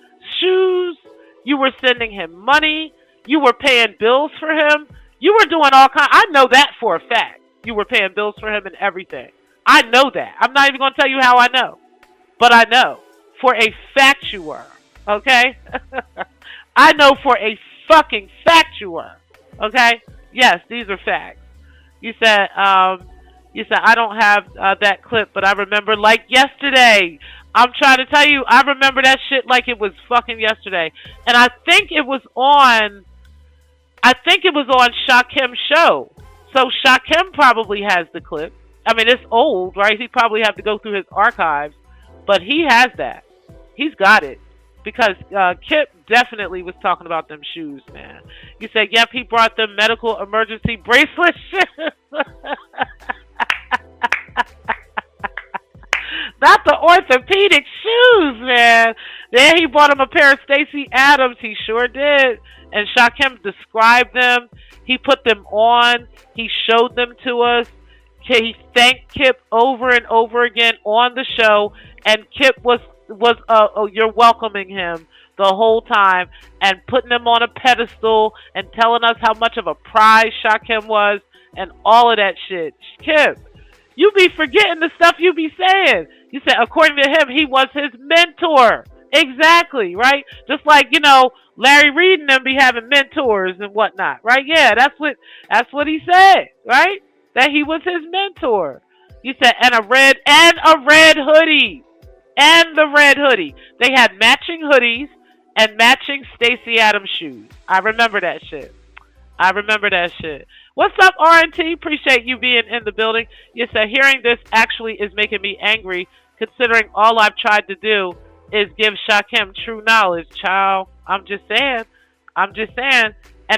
shoes, you were sending him money, you were paying bills for him, you were doing all kinds. I know that for a fact. You were paying bills for him and everything. I know that. I'm not even going to tell you how I know, but I know for a fact you were, okay? I know for a fucking fact you were, okay? Yes, these are facts. You said I don't have that clip, but I remember like yesterday. I'm trying to tell you, I remember that shit like it was fucking yesterday. And I think it was on Shakim's show. So Shakim probably has the clip. I mean, it's old, right? He probably have to go through his archives, but he has that. He's got it. Because Kip definitely was talking about them shoes, man. You said, yep, he brought them medical emergency bracelets. Not the orthopedic shoes, man. Then he bought him a pair of Stacey Adams. He sure did. And Shakim described them. He put them on. He showed them to us. He thanked Kip over and over again on the show. And Kip was you're welcoming him the whole time and putting him on a pedestal and telling us how much of a prize Shakim was and all of that shit. Kip, you be forgetting the stuff you be saying. You said, according to him, he was his mentor. Exactly, right? Just like, Larry Reid and them be having mentors and whatnot, right? Yeah, that's what he said, right? That he was his mentor. You said, and a red hoodie. And the red hoodie. They had matching hoodies and matching Stacey Adams shoes. I remember that shit. What's up, R&T? Appreciate you being in the building. You said, hearing this actually is making me angry, considering all I've tried to do is give Shakim true knowledge. Child, I'm just saying. And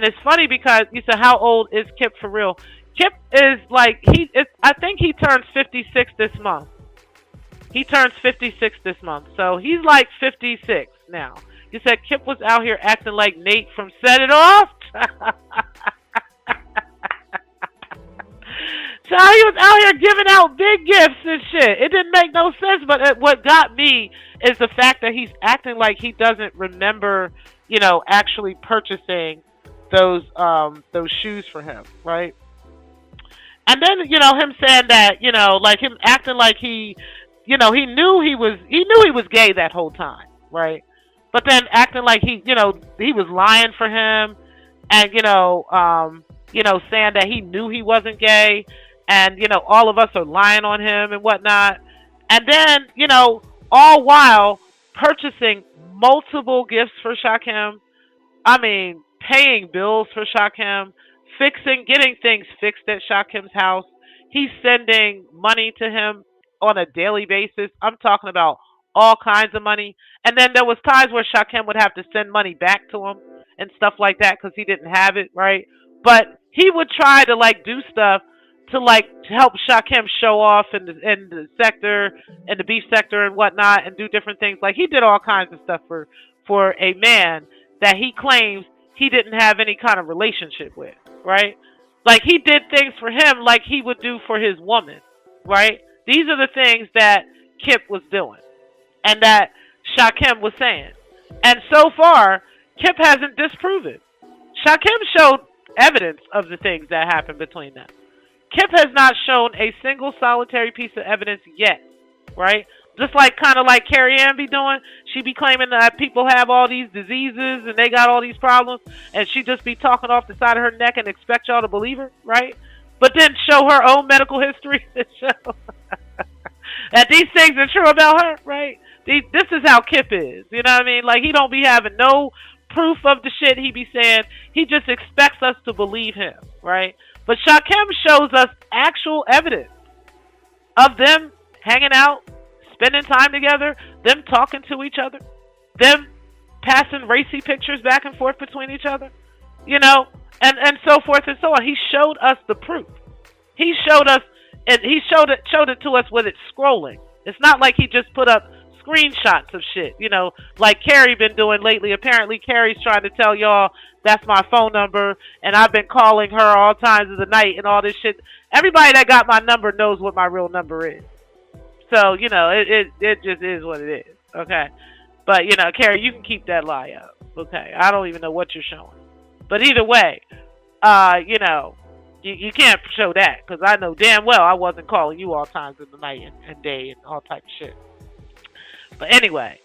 it's funny because you said, how old is Kip for real? Kip is like, I think he turns 56 this month. So he's like 56 now. You said Kip was out here acting like Nate from Set It Off. So he was out here giving out big gifts and shit. It didn't make no sense. But what got me is the fact that he's acting like he doesn't remember, actually purchasing those shoes for him, right? And then him saying that, like him acting like he knew he was gay that whole time, right? But then acting like he was lying for him, and saying that he knew he wasn't gay, and all of us are lying on him and whatnot, and then all while purchasing multiple gifts for Shakim. I mean, paying bills for Shakim, getting things fixed at Shakim's house. He's sending money to him on a daily basis. I'm talking about all kinds of money. And then there was times where Shakim would have to send money back to him and stuff like that because he didn't have it, right? But he would try to like do stuff to help Shakim show off in the sector, in the beef sector and whatnot, and do different things. Like he did all kinds of stuff for a man that he claims he didn't have any kind of relationship with, right? Like he did things for him like he would do for his woman, right? These are the things that Kip was doing and that Shakim was saying. And so far, Kip hasn't disproved it. Shakim showed evidence of the things that happened between them. Kip has not shown a single solitary piece of evidence yet, right? Just like kind of like Carrie Ann be doing. She be claiming that people have all these diseases and they got all these problems, and she just be talking off the side of her neck and expect y'all to believe her, right? But then show her own medical history to show that these things are true about her, right? This is how Kip is, you know what I mean? Like he don't be having no proof of the shit he be saying. He just expects us to believe him, right? But Shakim shows us actual evidence of them hanging out, spending time together, them talking to each other, them passing racy pictures back and forth between each other, and so forth and so on. He showed us the proof. He showed us, and he showed it to us with it scrolling. It's not like he just put up screenshots of shit, like Carrie been doing lately. Apparently, Carrie's trying to tell y'all that's my phone number, and I've been calling her all times of the night and all this shit. Everybody that got my number knows what my real number is. So, it just is what it is. Okay. But, Carrie, you can keep that lie up. Okay. I don't even know what you're showing. But either way, you can't show that because I know damn well I wasn't calling you all times of the night and day and all type of shit. But anyway,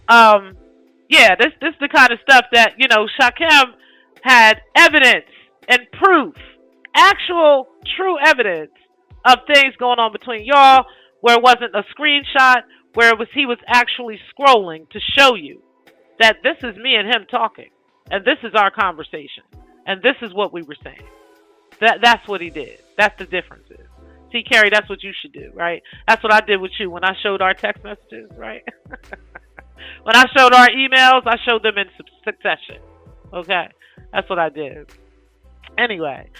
this is the kind of stuff that, Shakim had evidence and proof, actual true evidence of things going on between y'all, where it wasn't a screenshot, where he was actually scrolling to show you that this is me and him talking, and this is our conversation, and this is what we were saying. That's what he did. That's the difference. See, Carrie, that's what you should do, right? That's what I did with you when I showed our text messages, right? When I showed our emails, I showed them in succession. Okay, that's what I did. Anyway.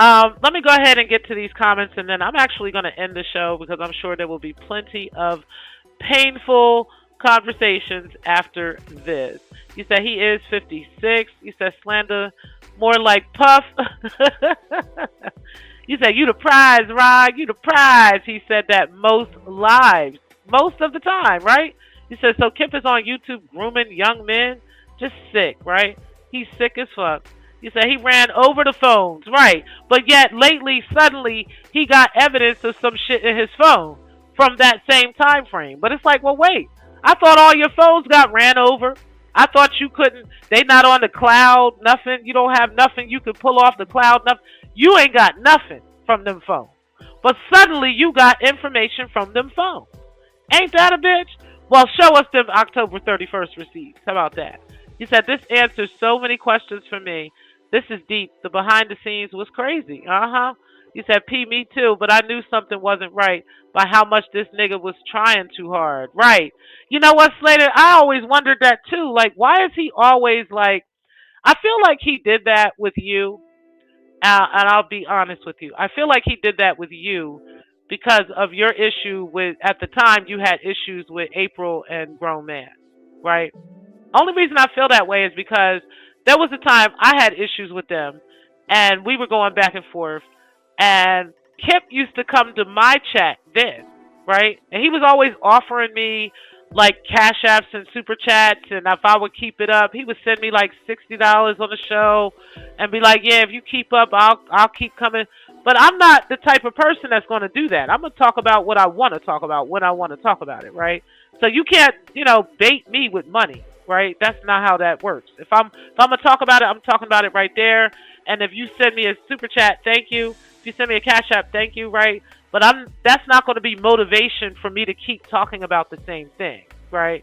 Let me go ahead and get to these comments, and then I'm actually going to end the show because I'm sure there will be plenty of painful conversations after this. You said he is 56. You said slander more like Puff. You said you the prize, Rod. You the prize. He said that most of the time, right? He said, so Kip is on YouTube grooming young men. Just sick, right? He's sick as fuck. You said he ran over the phones, right? But yet lately, suddenly, he got evidence of some shit in his phone from that same time frame. But it's like, well, wait. I thought all your phones got ran over. I thought you couldn't. They not on the cloud, nothing. You don't have nothing you could pull off the cloud, nothing. You ain't got nothing from them phones. But suddenly, you got information from them phones. Ain't that a bitch? Well, show us them October 31st receipts. How about that? He said, this answers so many questions for me. This is deep. The behind the scenes was crazy. He said, P, me too, but I knew something wasn't right by how much this nigga was trying too hard. Right. You know what, Slater? I always wondered that too. Like, why is he always like, I feel like he did that with you. And I'll be honest with you. I feel like he did that with you because of your issue with, at the time, you had issues with April and Grown Man. Right? Only reason I feel that way is because there was a time I had issues with them, and we were going back and forth, and Kip used to come to my chat then, right? And he was always offering me like cash apps and super chats, and if I would keep it up, he would send me like $60 on the show, and be like, "Yeah, if you keep up, I'll keep coming." But I'm not the type of person that's going to do that. I'm gonna talk about what I want to talk about when I want to talk about it, right? So you can't, bait me with money, right? That's not how that works. If I'm gonna talk about it, I'm talking about it right there. And if you send me a super chat, thank you. If you send me a cash app, thank you, right? But that's not going to be motivation for me to keep talking about the same thing, right?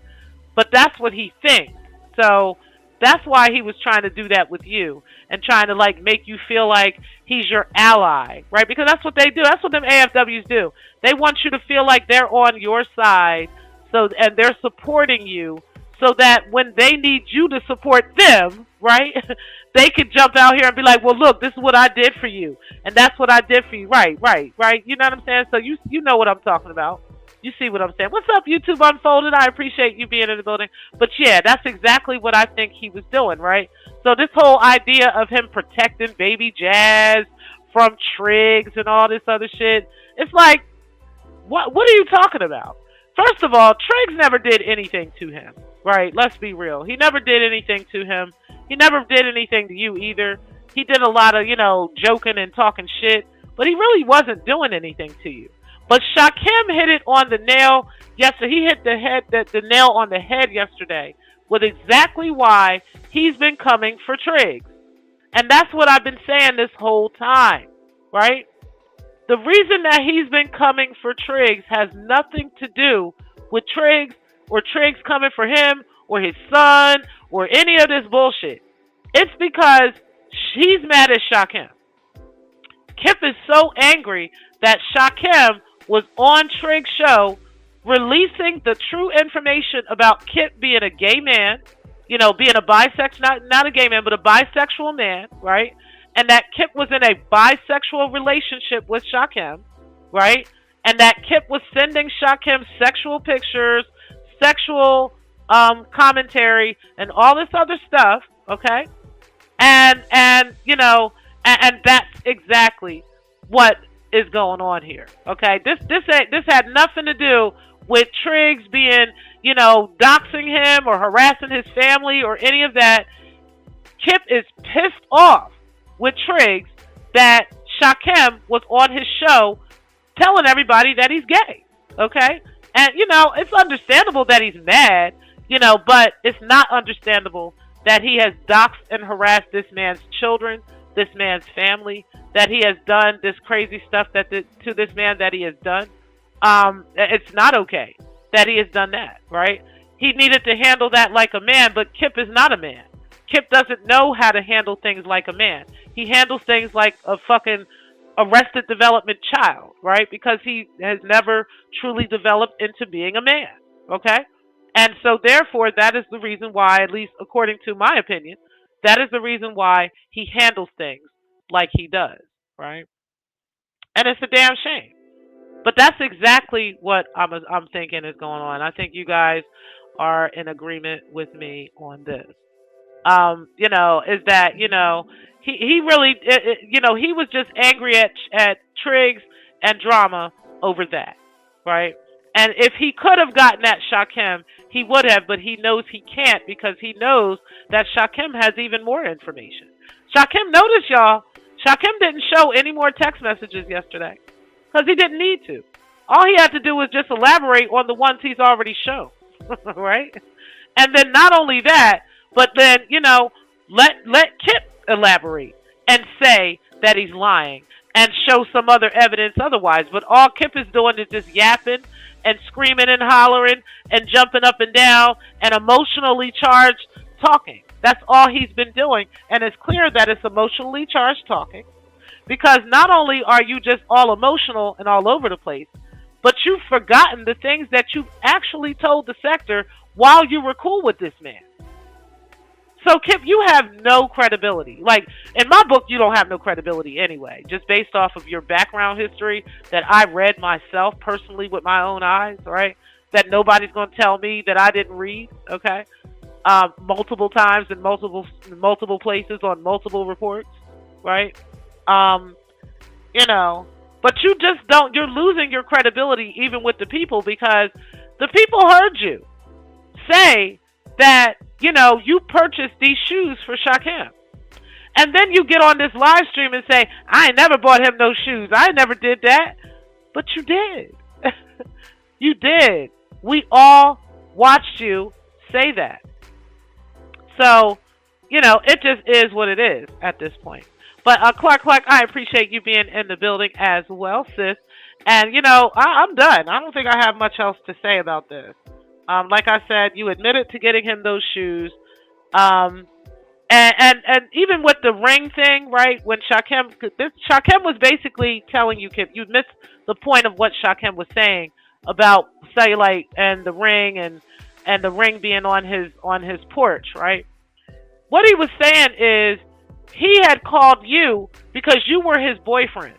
But that's what he thinks. So that's why he was trying to do that with you and trying to like make you feel like he's your ally, right? Because that's what they do. That's what them AFWs do. They want you to feel like they're on your side, and they're supporting you so that when they need you to support them, right? They could jump out here and be like, "Well, look, this is what I did for you, and that's what I did for you." Right, right, right. You know what I'm saying? So you know what I'm talking about. You see what I'm saying? What's up, YouTube Unfolded? I appreciate you being in the building. But yeah, that's exactly what I think he was doing, right? So this whole idea of him protecting baby Jazz from Triggs and all this other shit, it's like, what are you talking about? First of all, Triggs never did anything to him, right? Let's be real. He never did anything to him. He never did anything to you either. He did a lot of, joking and talking shit, but he really wasn't doing anything to you. But Shakim hit it on the nail yesterday. He hit the nail on the head yesterday with exactly why he's been coming for Triggs. And that's what I've been saying this whole time, right? The reason that he's been coming for Triggs has nothing to do with Triggs or Triggs coming for him or his son or any of this bullshit. It's because he's mad at Shakim. Kip is so angry that Shakim was on Triggs' show releasing the true information about Kip being a gay man, being a bisexual, not a gay man, but a bisexual man, right? And that Kip was in a bisexual relationship with Shakim, right? And that Kip was sending Shakim sexual pictures, sexual commentary, and all this other stuff, okay? And that's exactly what is going on here, okay? This had nothing to do with Triggs being, doxing him or harassing his family or any of that. Kip is pissed off with Triggs that Shakim was on his show telling everybody that he's gay, okay? And, it's understandable that he's mad, but it's not understandable that he has doxed and harassed this man's children, this man's family, that he has done this crazy stuff to this man that he has done. It's not okay that he has done that, right? He needed to handle that like a man, but Kip is not a man. Kip doesn't know how to handle things like a man. He handles things like a fucking arrested development child, right? Because he has never truly developed into being a man, okay? And so therefore, that is the reason why, at least according to my opinion, that is the reason why he handles things like he does, right? And it's a damn shame. But that's exactly what I'm thinking is going on. I think you guys are in agreement with me on this. Is that, he really, he was just angry at Triggs and Drama over that, right? And if he could have gotten at Shakim, he would have, but he knows he can't because he knows that Shakim has even more information. Shakim, notice y'all, Shakim didn't show any more text messages yesterday because he didn't need to. All he had to do was just elaborate on the ones he's already shown, right? And then not only that, but then, let Kip elaborate and say that he's lying and show some other evidence otherwise. But all Kip is doing is just yapping and screaming and hollering and jumping up and down and emotionally charged talking. That's all he's been doing. And it's clear that it's emotionally charged talking because not only are you just all emotional and all over the place, but you've forgotten the things that you've actually told the sector while you were cool with this man. So, Kip, you have no credibility. Like, in my book, you don't have no credibility anyway, just based off of your background history that I read myself personally with my own eyes, right? That nobody's going to tell me that I didn't read, okay? Multiple times in multiple places on multiple reports, right? But But you just don't. You're losing your credibility even with the people because the people heard you say that you purchased these shoes for Shakim. And then you get on this live stream and say, I ain't never bought him no shoes. I never did that. But you did. You did. We all watched you say that. So, it just is what it is at this point. But Clark, I appreciate you being in the building as well, sis. And, I'm done. I don't think I have much else to say about this. Like I said, you admitted to getting him those shoes. And even with the ring thing, right? When Shakim was basically telling you, Kip, you missed the point of what Shakim was saying about cellulite and the ring and the ring being on his porch, right? What he was saying is he had called you because you were his boyfriend.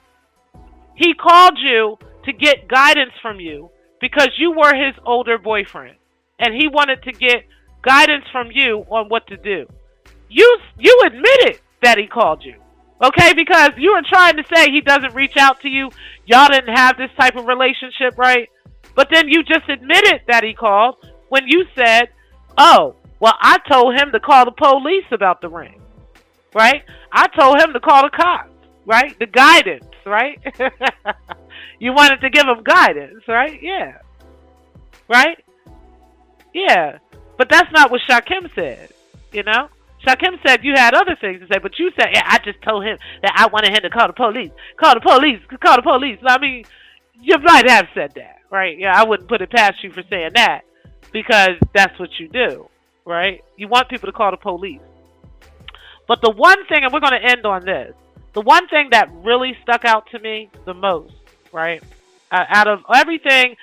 He called you to get guidance from you because you were his older boyfriend, and he wanted to get guidance from you on what to do. You admitted that he called you, okay? Because you were trying to say he doesn't reach out to you. Y'all didn't have this type of relationship, right? But then you just admitted that he called when you said, oh, well, I told him to call the police about the ring, right? I told him to call the cops, right? The guidance, right? You wanted to give him guidance, right? Yeah. Right? Yeah. But that's not what Shakim said, Shakim said you had other things to say, but you said, yeah, I just told him that I wanted him to call the police. Call the police. Call the police. I mean, you might have said that, right? Yeah, I wouldn't put it past you for saying that because that's what you do, right? You want people to call the police. But the one thing, and we're going to end on this, the one thing that really stuck out to me the most, right, out of everything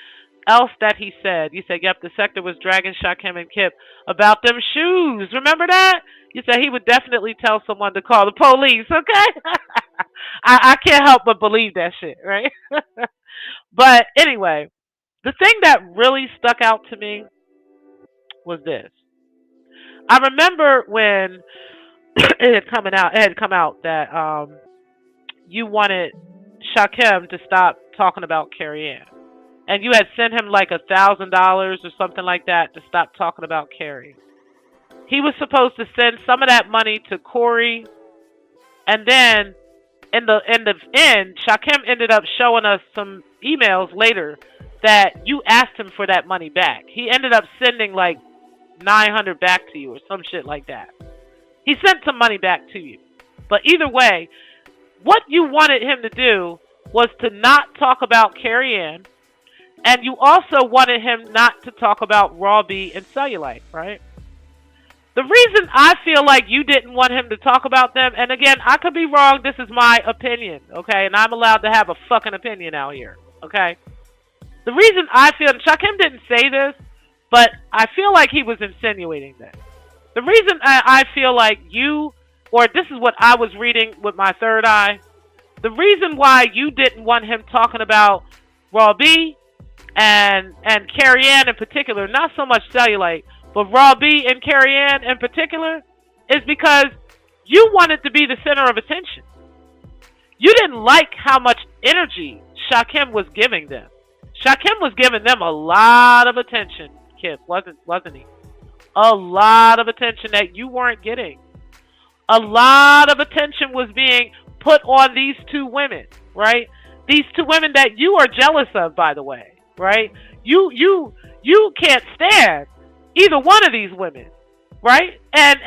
else that he said, you said, yep, the Secktah was dragging Shakim and Kip about them shoes. Remember that? You said he would definitely tell someone to call the police, okay? I can't help but believe that shit, right? But anyway, the thing that really stuck out to me was this. I remember when it had come out that you wanted Shakim to stop talking about Carrie Ann. And you had sent him like $1,000 or something like that to stop talking about Carrie. He was supposed to send some of that money to Corey, and then in the end, Shakim ended up showing us some emails later that you asked him for that money back. He ended up sending like $900 back to you or some shit like that. He sent some money back to you. But either way, what you wanted him to do was to not talk about Carrie Ann, and you also wanted him not to talk about Raw B and Cellulite, right? The reason I feel like you didn't want him to talk about them, and again, I could be wrong, this is my opinion, okay? And I'm allowed to have a fucking opinion out here, okay? The reason I feel, and Shakim didn't say this, but I feel like he was insinuating this. The reason I feel like you, or this is what I was reading with my third eye, the reason why you didn't want him talking about Raw B and Carrie Ann in particular, not so much Cellulite, but Raw B and Carrie Ann in particular, is because you wanted to be the center of attention. You didn't like how much energy Shakim was giving them. Shakim was giving them a lot of attention, Kip, wasn't he? A lot of attention that you weren't getting. A lot of attention was being put on these two women, right? These two women that you are jealous of, by the way, right? You can't stand either one of these women, right? And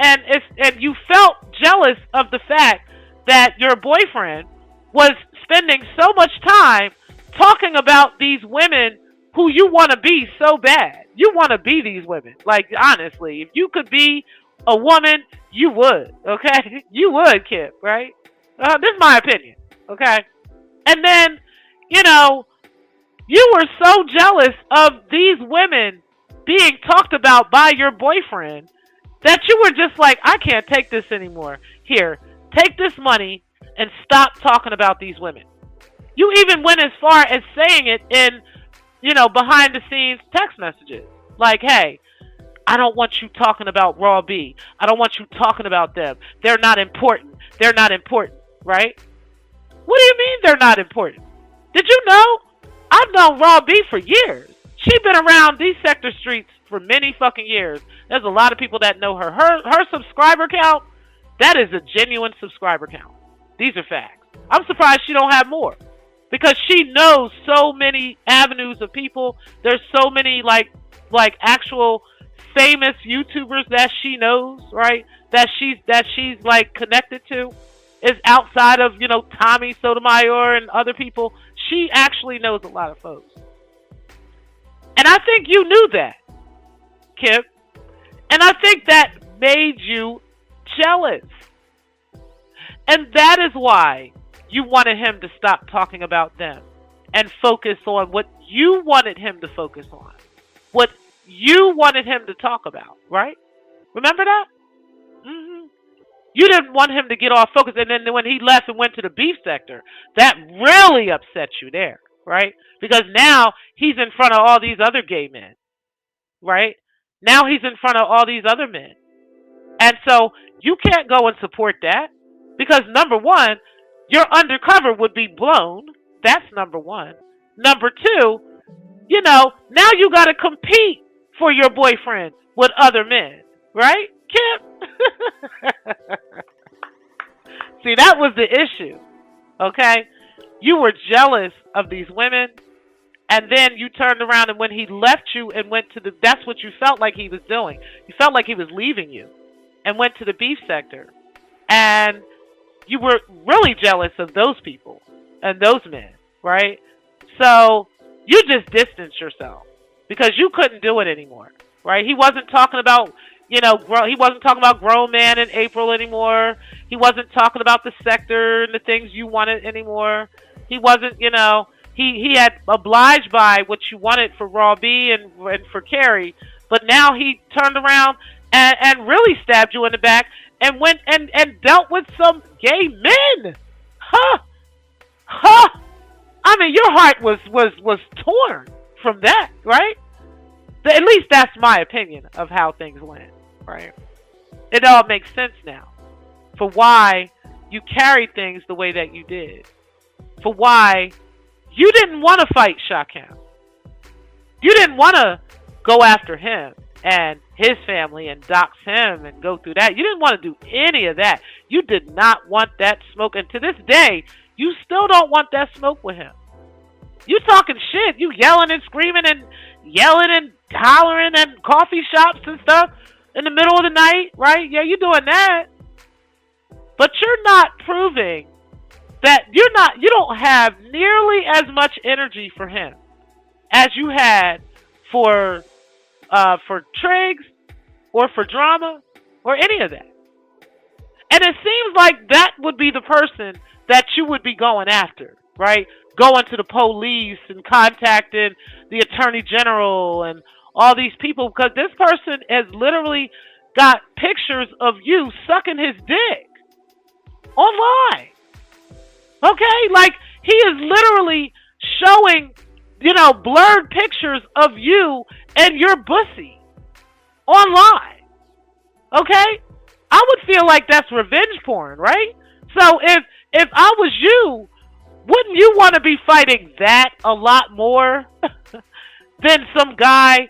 you felt jealous of the fact that your boyfriend was spending so much time talking about these women who you want to be so bad. You want to be these women. Like, honestly, if you could be a woman, you would, okay? You would, Kip, right? This is my opinion, okay? And then, you were so jealous of these women being talked about by your boyfriend that you were just like, I can't take this anymore. Here, take this money and stop talking about these women. You even went as far as saying it in, behind the scenes text messages. Like, hey, I don't want you talking about Raw B. I don't want you talking about them. They're not important. They're not important, right? What do you mean they're not important? Did you know? I've known Raw B for years. She's been around these sector streets for many fucking years. There's a lot of people that know her. Her subscriber count, that is a genuine subscriber count. These are facts. I'm surprised she don't have more. Because she knows so many avenues of people. There's so many like actual famous YouTubers that she knows, right? That she's like connected to is outside of, Tommy Sotomayor and other people. She actually knows a lot of folks. And I think you knew that, Kip. And I think that made you jealous. And that is why you wanted him to stop talking about them and focus on what you wanted him to focus on. What you wanted him to talk about, right? Remember that? hmm You didn't want him to get off focus. And then when he left and went to the beef sector, that really upset you there, right? Because now he's in front of all these other gay men, right? Now he's in front of all these other men. And so you can't go and support that because number one, your undercover would be blown. That's number one. Number two, now you got to compete for your boyfriend with other men, right, Kim? See, that was the issue, okay? You were jealous of these women, and then you turned around and when he left you and went to that's what you felt like he was doing. You felt like he was leaving you and went to the beef sector. And you were really jealous of those people and those men, right? So you just distanced yourself because you couldn't do it anymore, right? He wasn't talking about, he wasn't talking about grown man in April anymore. He wasn't talking about the sector and the things you wanted anymore. He wasn't, he had obliged by what you wanted for Raw B and for Carrie, but now he turned around and really stabbed you in the back and went and dealt with some gay men. Huh? Huh? I mean, your heart was torn from that, right? At least that's my opinion of how things went, right? It all makes sense now for why you carried things the way that you did. For why you didn't want to fight Shakim. You didn't want to go after him and his family and dox him and go through that. You didn't want to do any of that. You did not want that smoke. And to this day, you still don't want that smoke with him. You talking shit. You yelling and screaming and yelling and hollering at coffee shops and stuff in the middle of the night, right? Yeah, you doing that. But you're not proving that you don't have nearly as much energy for him as you had for Triggs or for drama or any of that. And it seems like that would be the person that you would be going after, right? Going to the police and contacting the attorney general and all these people because this person has literally got pictures of you sucking his dick online. Okay? Like he is literally showing, blurred pictures of you and your pussy online. Okay? I would feel like that's revenge porn, right? So if I was you, wouldn't you want to be fighting that a lot more than some guy,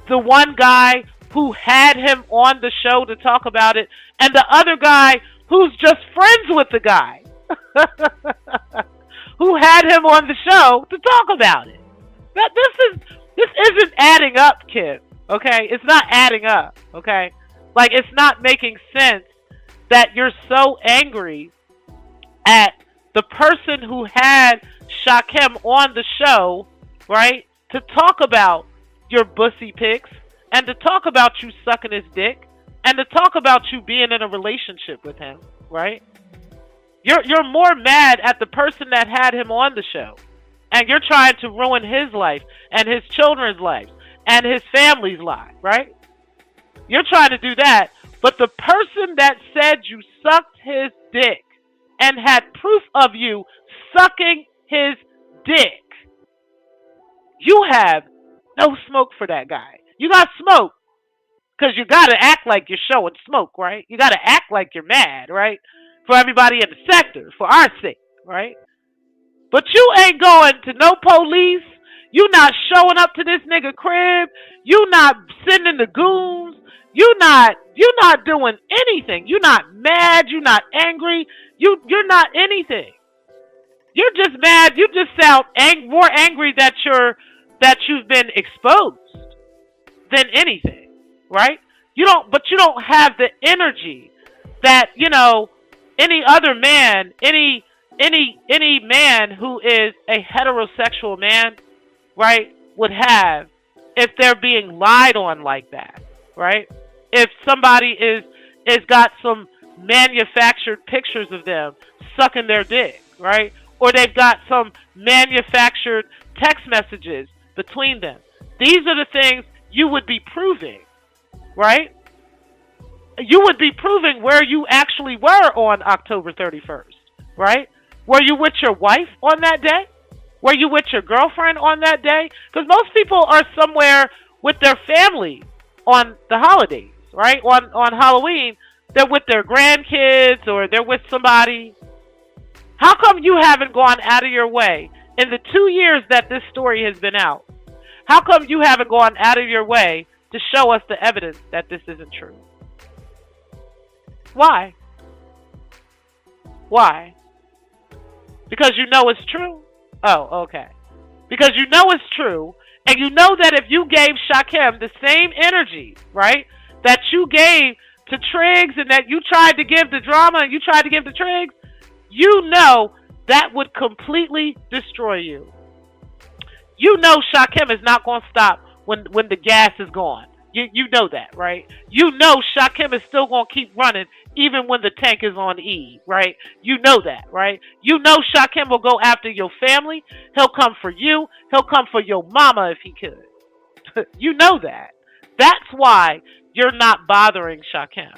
the one guy who had him on the show to talk about it, and the other guy who's just friends with the guy who had him on the show to talk about it? This isn't adding up, kid. Okay? It's not adding up, okay? Like, it's not making sense that you're so angry at the person who had Shakim on the show, right, to talk about your bussy pics and to talk about you sucking his dick and to talk about you being in a relationship with him, right? You're more mad at the person that had him on the show, and you're trying to ruin his life and his children's lives and his family's life, right? You're trying to do that, but the person that said you sucked his dick and had proof of you sucking his dick, you have no smoke for that guy. You got smoke because you got to act like you're showing smoke, right? You got to act like you're mad, right? For everybody in the sector, for our sake, right? But you ain't going to no police. You not showing up to this nigga crib. You not sending the goons. You not doing anything. You not mad. You not angry. You're not anything. You're just mad. You just sound more angry that you've been exposed than anything, right? You don't have the energy that any other man, any man who is a heterosexual man, right, would have if they're being lied on like that, right? If somebody is got some manufactured pictures of them sucking their dick, right? Or they've got some manufactured text messages between them. These are the things you would be proving, right? You would be proving where you actually were on October 31st, right? Were you with your wife on that day? Were you with your girlfriend on that day? Because most people are somewhere with their family on the holidays, right? On Halloween, they're with their grandkids or they're with somebody. How come you haven't gone out of your way in the 2 years that this story has been out? How come you haven't gone out of your way to show us the evidence that this isn't true? Why? Why? Because you know it's true? Oh, okay. Because you know it's true, and you know that if you gave Shakim the same energy, right, that you gave to Triggs and that you tried to give the drama and you tried to give to Triggs, you know that would completely destroy you. You know Shakim is not going to stop when the gas is gone. You know that, right? You know Shakim is still going to keep running even when the tank is on E, right? You know that, right? You know Shakim will go after your family. He'll come for you. He'll come for your mama if he could. You know that. That's why you're not bothering Shakim.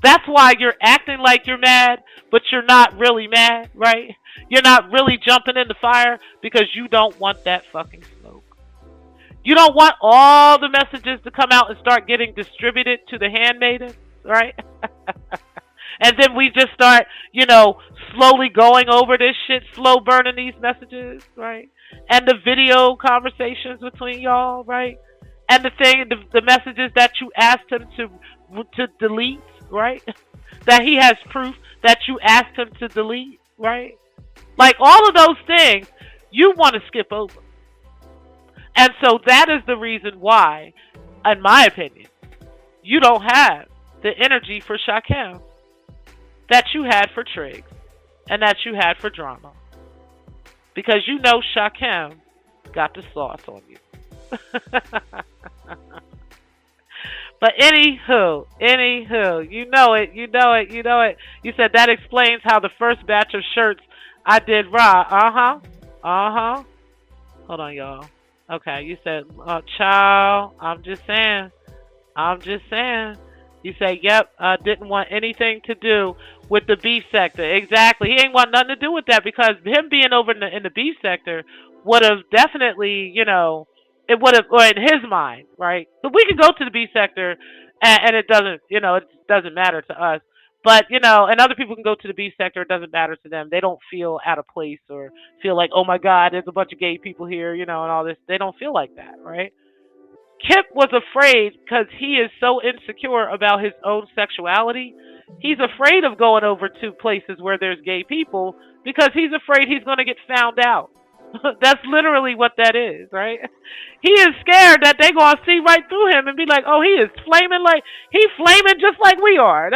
That's why you're acting like you're mad, but you're not really mad, right? You're not really jumping in the fire because you don't want that fucking smoke. You don't want all the messages to come out and start getting distributed to the handmaidens, right? And then we just start, slowly going over this shit, slow burning these messages, right? And the video conversations between y'all, right? And the messages that you asked him to delete, right? That he has proof that you asked him to delete, right? Like all of those things you want to skip over. And so that is the reason why, in my opinion, you don't have the energy for Shakim that you had for Triggs and that you had for drama. Because you know Shakim got the sauce on you. But anywho, you know it. You said that explains how the first batch of shirts I did raw. Hold on, y'all. Okay, you said, child, I'm just saying. You say, yep, didn't want anything to do with the beef sector. Exactly. He ain't want nothing to do with that because him being over in the beef sector would have definitely, it would have, or in his mind, right? But we can go to the beef sector and it doesn't, it doesn't matter to us. But, and other people can go to the beef sector. It doesn't matter to them. They don't feel out of place or feel like, oh, my God, there's a bunch of gay people here, and all this. They don't feel like that, right? Kip was afraid because he is so insecure about his own sexuality. He's afraid of going over to places where there's gay people because he's afraid he's going to get found out. That's literally what that is, right? He is scared that they're going to see right through him and be like, oh, he is flaming he's flaming just like we are.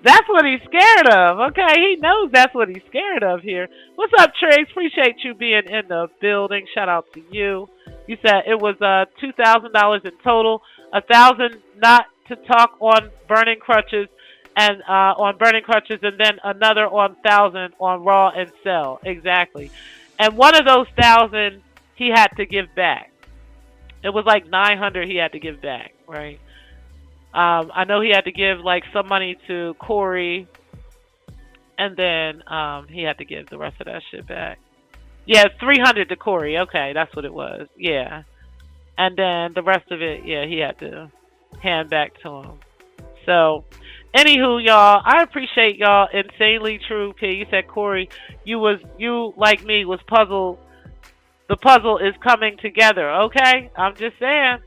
That's what he's scared of, okay? He knows that's what he's scared of here. What's up, Triggs? Appreciate you being in the building. Shout out to you. You said it was $2,000 in total, $1,000 not to talk on burning crutches, and then another on 1,000 on raw and sell. Exactly. And one of those 1,000 he had to give back. It was like 900 he had to give back, right? I know he had to give some money to Corey, and then he had to give the rest of that shit back. Yeah, 300 to Corey. Okay, that's what it was. Yeah, and then the rest of it, yeah, he had to hand back to him. So Anywho, y'all, I appreciate y'all insanely true. P, you said Corey, you like me was puzzled. The puzzle is coming together. Okay, I'm just saying.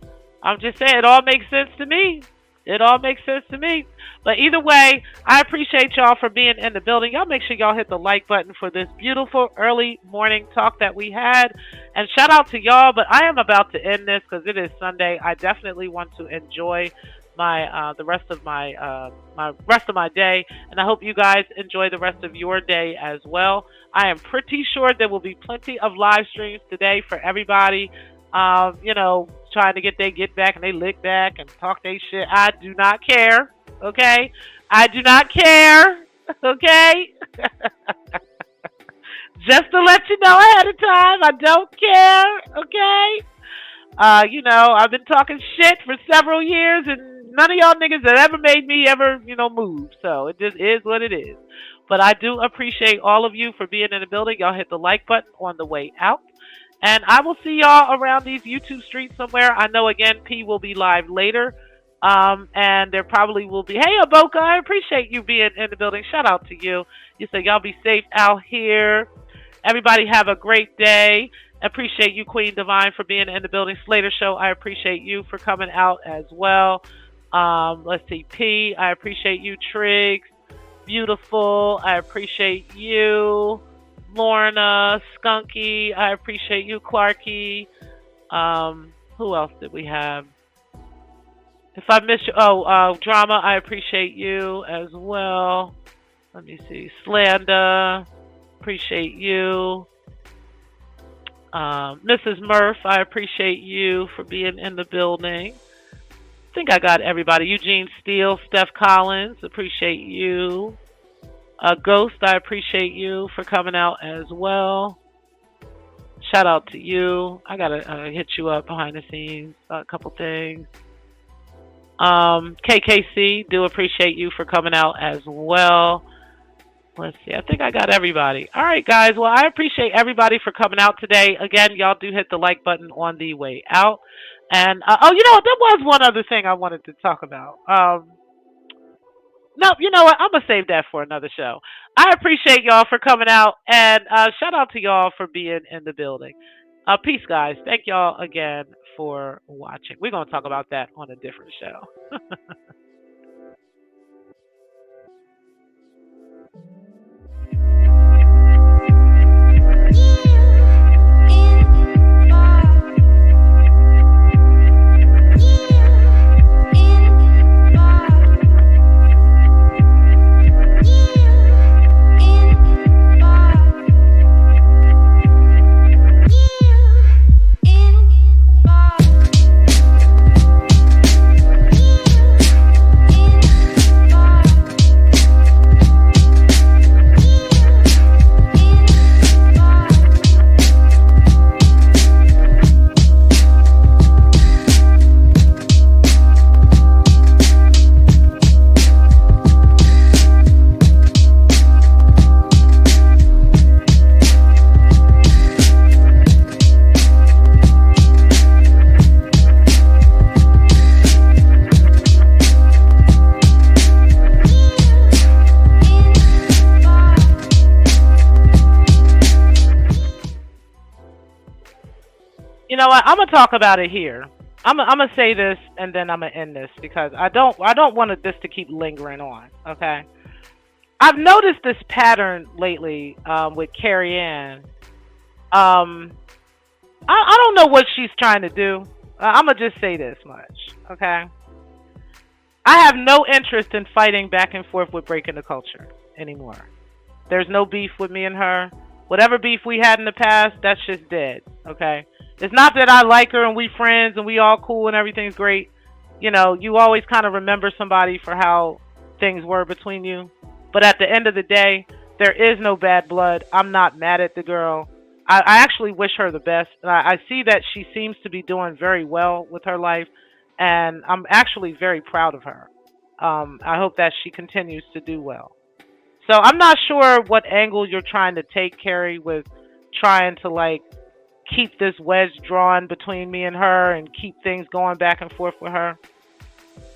I'm just saying. It all makes sense to me. It all makes sense to me. But either way, I appreciate y'all for being in the building. Y'all make sure y'all hit the like button for this beautiful early morning talk that we had. And shout out to y'all. But I am about to end this because it is Sunday. I definitely want to enjoy my the rest of my rest of my day, and I hope you guys enjoy the rest of your day as well. I am pretty sure there will be plenty of live streams today for everybody. Trying to get they get back and they lick back and talk they shit. I do not care. Okay, I do not care. Okay, just to let you know ahead of time, I don't care. Okay. I've been talking shit for several years, and none of y'all niggas have ever made me ever, move. So it just is what it is. But I do appreciate all of you for being in the building. Y'all hit the like button on the way out. And I will see y'all around these YouTube streets somewhere. I know, again, P will be live later. And there probably will be, hey, Aboka, I appreciate you being in the building. Shout out to you. You said y'all be safe out here. Everybody have a great day. Appreciate you, Queen Divine, for being in the building. Slater Show, I appreciate you for coming out as well. Let's see, P, I appreciate you. Triggs, beautiful, I appreciate you. Lorna, Skunky, I appreciate you. Clarky, who else did we have? If I missed you, Drama, I appreciate you as well. Let me see, Slanda, appreciate you. Mrs. Murph, I appreciate you for being in the building. I think I got everybody. Eugene Steele, Steph Collins, appreciate you. Ghost, I appreciate you for coming out as well. Shout out to you. I gotta hit you up behind the scenes, a couple things. KKC, do appreciate you for coming out as well. Let's see. I think I got everybody. All right, guys. Well, I appreciate everybody for coming out today. Again, y'all do hit the like button on the way out. And, you know what? There was one other thing I wanted to talk about. No, you know what? I'm going to save that for another show. I appreciate y'all for coming out. And shout out to y'all for being in the building. Peace, guys. Thank y'all again for watching. We're going to talk about that on a different show. You know what? I'm gonna talk about it here. I'm gonna say this and then I'm gonna end this because I don't want this to keep lingering on. Okay. I've noticed this pattern lately with Carrie Ann. I don't know what she's trying to do. I'm gonna just say this much. Okay. I have no interest in fighting back and forth with Breaking the Culture anymore. There's no beef with me and her. Whatever beef we had in the past, that's just dead. Okay. It's not that I like her and we friends and we all cool and everything's great. You know, you always kind of remember somebody for how things were between you. But at the end of the day, there is no bad blood. I'm not mad at the girl. I actually wish her the best. I see that she seems to be doing very well with her life. And I'm actually very proud of her. I hope that she continues to do well. So I'm not sure what angle you're trying to take, Carrie, with trying to like keep this wedge drawn between me and her and keep things going back and forth with her.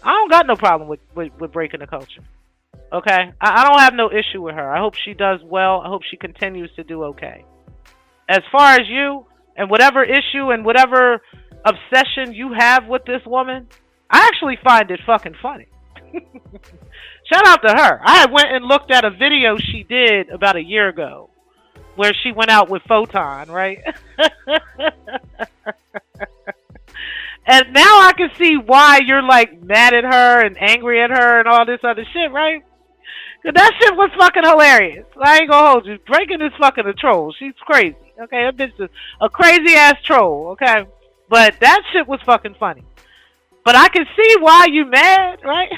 I don't got no problem with breaking the culture. Okay, I don't have no issue with her. I hope she does well. I hope she continues to do okay. As far as you and whatever issue and whatever obsession you have with this woman, I actually find it fucking funny. Shout out to her. I went and looked at a video she did about a year ago where she went out with Photon, right? And now I can see why you're like mad at her and angry at her and all this other shit, right? Cause that shit was fucking hilarious. I ain't gonna hold you. Breaking is fucking a troll. She's crazy. Okay, that bitch is a crazy ass troll. Okay, but that shit was fucking funny. But I can see why you mad, right?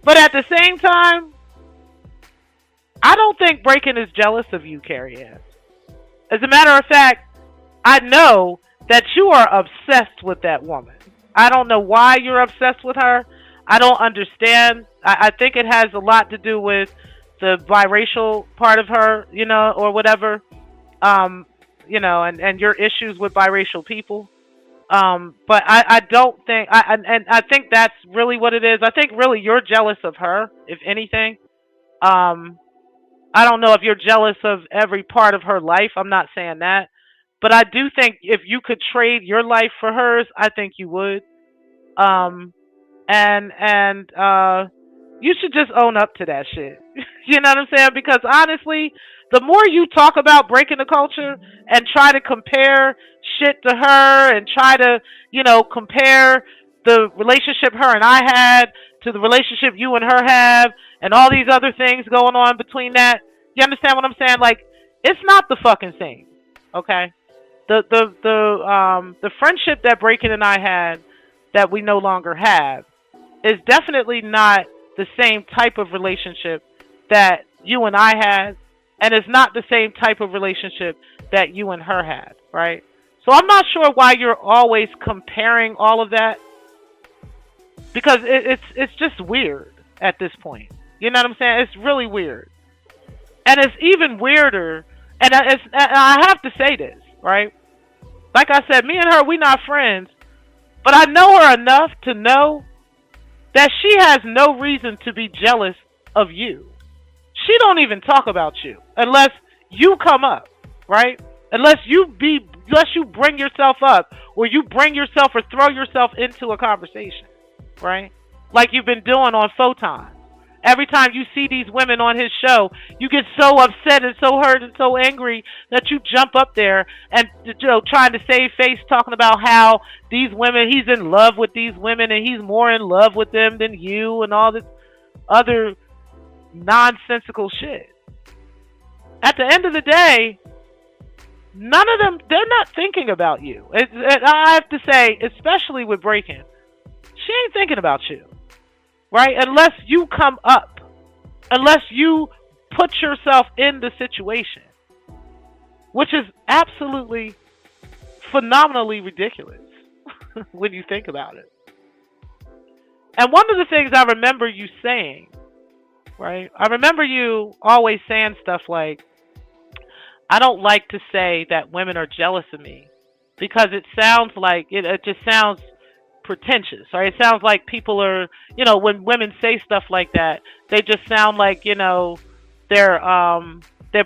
But at the same time, I don't think Breaking is jealous of you, Carrie Ann. As a matter of fact, I know that you are obsessed with that woman. I don't know why you're obsessed with her. I don't understand. I think it has a lot to do with the biracial part of her, or whatever, and your issues with biracial people. But I don't think, and I think that's really what it is. I think really you're jealous of her, if anything. I don't know if you're jealous of every part of her life. I'm not saying that. But I do think if you could trade your life for hers, I think you would. And you should just own up to that shit. You know what I'm saying? Because honestly, the more you talk about breaking the culture and try to compare shit to her and try to, compare the relationship her and I had to the relationship you and her have and all these other things going on between that. You understand what I'm saying? Like, it's not the fucking same. Okay? The friendship that Breaking and I had that we no longer have is definitely not the same type of relationship that you and I had, and it's not the same type of relationship that you and her had, right? So I'm not sure why you're always comparing all of that, because it's just weird at this point. You know what I'm saying? It's really weird, and it's even weirder. And I have to say this, right? Like I said, me and her, we not friends, but I know her enough to know that she has no reason to be jealous of you. She don't even talk about you unless you come up, right? Unless you bring yourself up, or you bring yourself or throw yourself into a conversation, right? Like you've been doing on Photon. Every time you see these women on his show, you get so upset and so hurt and so angry that you jump up there and, trying to save face, talking about how these women, he's in love with these women and he's more in love with them than you and all this other nonsensical shit. At the end of the day, none of them, they're not thinking about you. I have to say, especially with Breaking, she ain't thinking about you. Right? Unless you come up. Unless you put yourself in the situation. Which is absolutely phenomenally ridiculous when you think about it. And one of the things I remember you saying, right? I remember you always saying stuff like, I don't like to say that women are jealous of me because it sounds like, it just sounds pretentious, right? It sounds like people are, when women say stuff like that, they just sound like, they're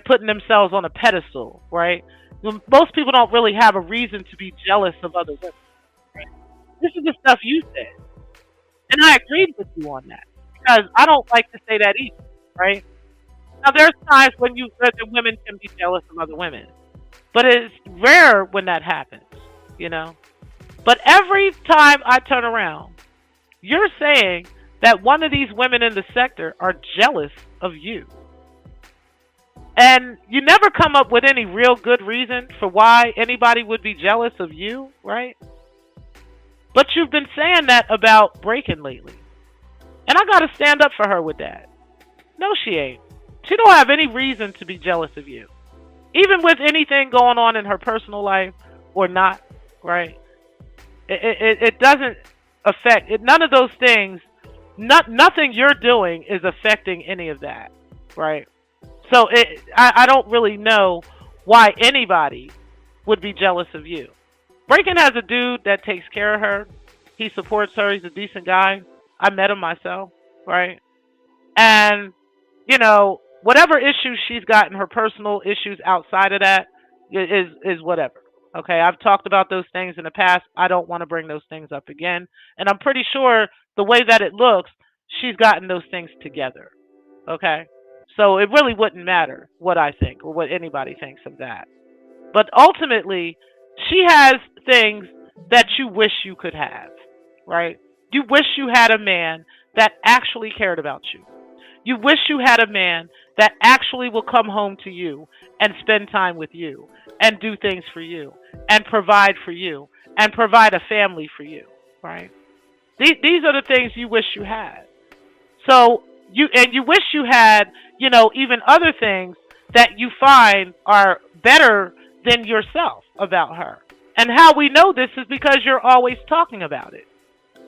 putting themselves on a pedestal, right? Most people don't really have a reason to be jealous of other women, right? This is the stuff you said, and I agreed with you on that because I don't like to say that either, right? Now there's times when that women can be jealous of other women, but it's rare when that happens, But every time I turn around, you're saying that one of these women in the sector are jealous of you. And you never come up with any real good reason for why anybody would be jealous of you, right? But you've been saying that about Breaking lately. And I gotta stand up for her with that. No, she ain't. She don't have any reason to be jealous of you. Even with anything going on in her personal life or not, right? It doesn't affect it. None of those things, nothing you're doing is affecting any of that, right? So I don't really know why anybody would be jealous of you. Breaking has a dude that takes care of her. He supports her. He's a decent guy. I met him myself, right? And whatever issues she's got in her personal issues outside of that is whatever. Okay, I've talked about those things in the past. I don't want to bring those things up again. And I'm pretty sure the way that it looks, she's gotten those things together. Okay, so it really wouldn't matter what I think or what anybody thinks of that. But ultimately, she has things that you wish you could have, right? You wish you had a man that actually cared about you. You wish you had a man that actually will come home to you and spend time with you and do things for you and provide for you and provide a family for you, right? These are the things you wish you had. So you wish you had, even other things that you find are better than yourself about her. And how we know this is because you're always talking about it.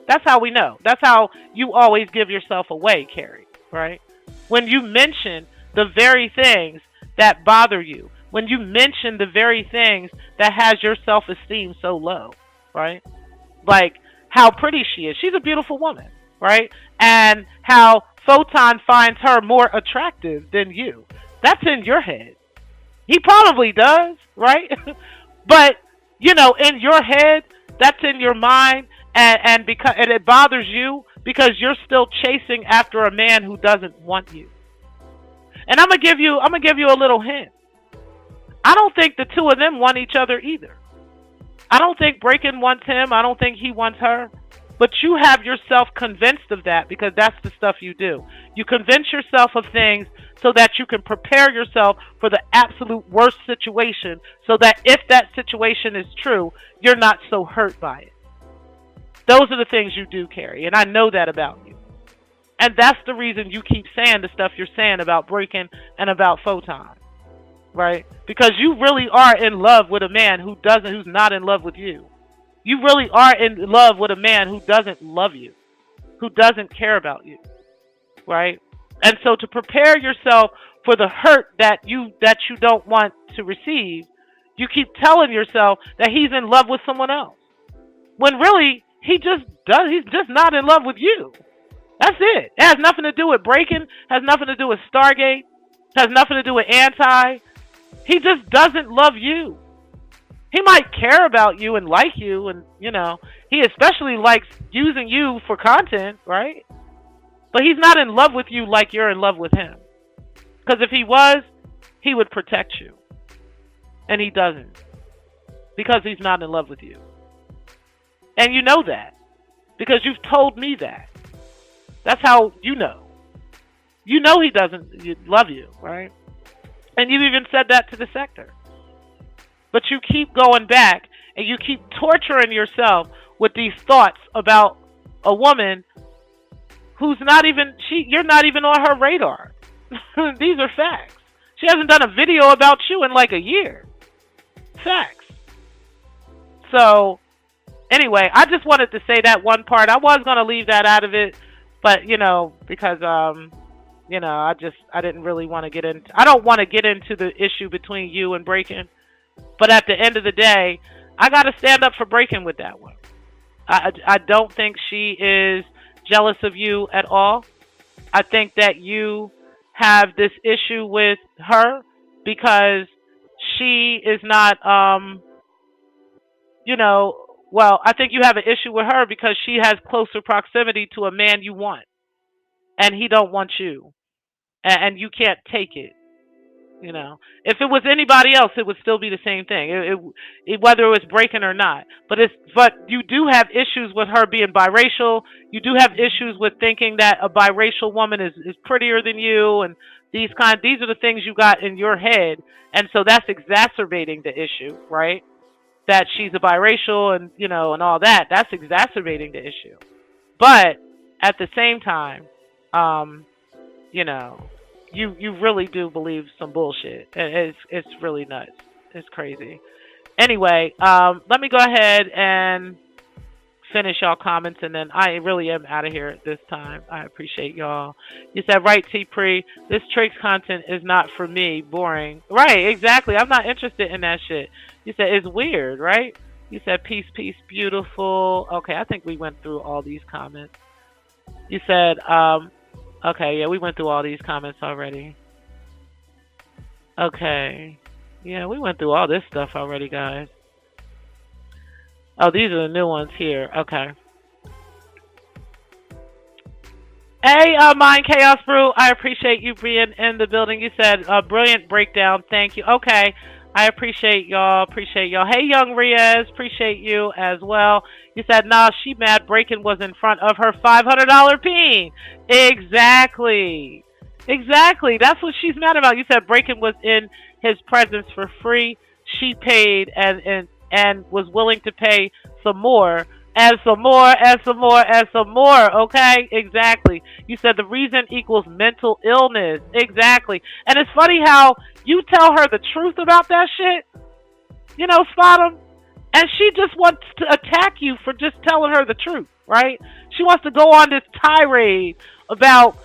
That's how we know. That's how you always give yourself away, Carrie, right? When you mention the very things that bother you, when you mention the very things that has your self-esteem so low, right? Like how pretty she is. She's a beautiful woman, right? And how Photon finds her more attractive than you. That's in your head. He probably does, right? But, in your head, that's in your mind, and it bothers you because you're still chasing after a man who doesn't want you. And I'm gonna give you a little hint. I don't think the two of them want each other either. I don't think Breakin wants him. I don't think he wants her. But you have yourself convinced of that because that's the stuff you do. You convince yourself of things so that you can prepare yourself for the absolute worst situation so that if that situation is true, you're not so hurt by it. Those are the things you do, Carrie, and I know that about you. And that's the reason you keep saying the stuff you're saying about Breakin and about Photon, right? Because you really are in love with a man who's not in love with you. You really are in love with a man who doesn't love you, who doesn't care about you, right? And so to prepare yourself for the hurt that you don't want to receive, you keep telling yourself that he's in love with someone else. When really he's just not in love with you. That's it. It has nothing to do with Breaking, has nothing to do with Stargate, has nothing to do with Anti. He just doesn't love you. He might care about you and like you, and he especially likes using you for content, right? But he's not in love with you like you're in love with him. Because if he was, he would protect you. And he doesn't. Because he's not in love with you. And you know that. Because you've told me that. That's how you know. You know he doesn't love you, right? And you even said that to the Secktah. But you keep going back and you keep torturing yourself with these thoughts about a woman who's you're not even on her radar. These are facts. She hasn't done a video about you in like a year. Facts. So, anyway, I just wanted to say that one part. I was going to leave that out of it, but, because, I didn't really want to get into, I don't want to get into the issue between you and Breaking. But at the end of the day, I got to stand up for Breaking with that one. I don't think she is jealous of you at all. I think that you have this issue with her because she is not, I think you have an issue with her because she has closer proximity to a man you want. And he don't want you. And you can't take it. If it was anybody else, it would still be the same thing. Whether it was Breaking or not. But you do have issues with her being biracial. You do have issues with thinking that a biracial woman is prettier than you, and these are the things you got in your head, and so that's exacerbating the issue, right? That she's a biracial and and all that. That's exacerbating the issue. But at the same time, you really do believe some bullshit. It's really nuts. It's crazy. Anyway, let me go ahead and finish y'all comments, and then I really am out of here at this time. I appreciate y'all. You said, right, T-Pre, this tricks content is not for me. Boring. Right, exactly. I'm not interested in that shit. You said, it's weird, right? You said, peace, peace, beautiful. Okay, I think we went through all these comments. You said, okay, yeah, we went through all these comments already. Okay. Yeah, we went through all this stuff already, guys. Oh, these are the new ones here. Okay. Hey, Mind Chaos Brew, I appreciate you being in the building. You said brilliant breakdown. Thank you. Okay, I appreciate y'all. Appreciate y'all. Hey, Young Riaz, appreciate you as well. You said, nah, she mad Breaking was in front of her $500 peen. Exactly. Exactly. That's what she's mad about. You said Breaking was in his presence for free. She paid and was willing to pay some more and some more and some more and some more. Okay, exactly. You said the reason equals mental illness. Exactly. And it's funny how you tell her the truth about that shit, Spot 'em, and she just wants to attack you for just telling her the truth, right? She wants to go on this tirade about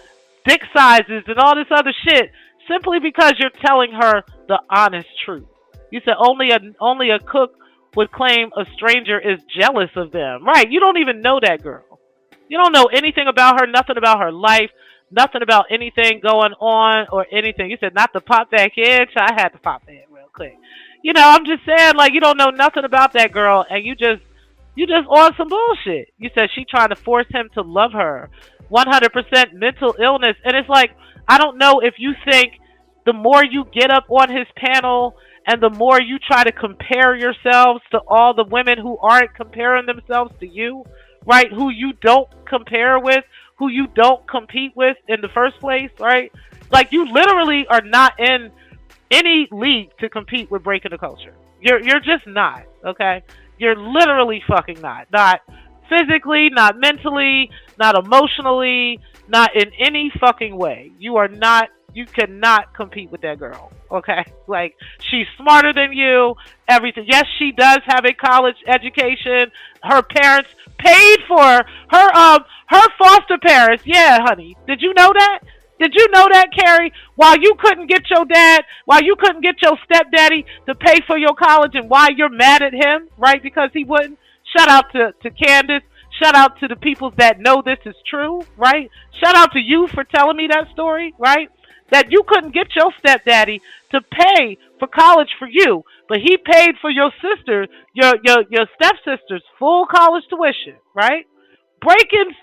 dick sizes and all this other shit simply because you're telling her the honest truth. You said only a cook would claim a stranger is jealous of them. Right. You don't even know that girl. You don't know anything about her, nothing about her life, nothing about anything going on or anything. You said not to pop that kid. I had to pop that real quick. I'm just saying, like, you don't know nothing about that girl and you just on some bullshit. You said she trying to force him to love her. 100% mental illness. And it's like, I don't know if you think the more you get up on his panel and the more you try to compare yourselves to all the women who aren't comparing themselves to you, right? Who you don't compare with, who you don't compete with in the first place, right? Like, you literally are not in any league to compete with Breaking the Culture. You're just not, okay? You're literally fucking not. Not physically, not mentally, not emotionally, not in any fucking way. You cannot compete with that girl, okay? Like, she's smarter than you, everything. Yes, she does have a college education. Her parents paid for her foster parents. Yeah, honey. Did you know that? Did you know that, Carrie? While you couldn't get your stepdaddy to pay for your college, and why you're mad at him, right? Because he wouldn't. Shout out to Candace. Shout out to the people that know this is true, right? Shout out to you for telling me that story, right? That you couldn't get your stepdaddy to pay for college for you, but he paid for your sister, your stepsister's full college tuition, right? Breakin's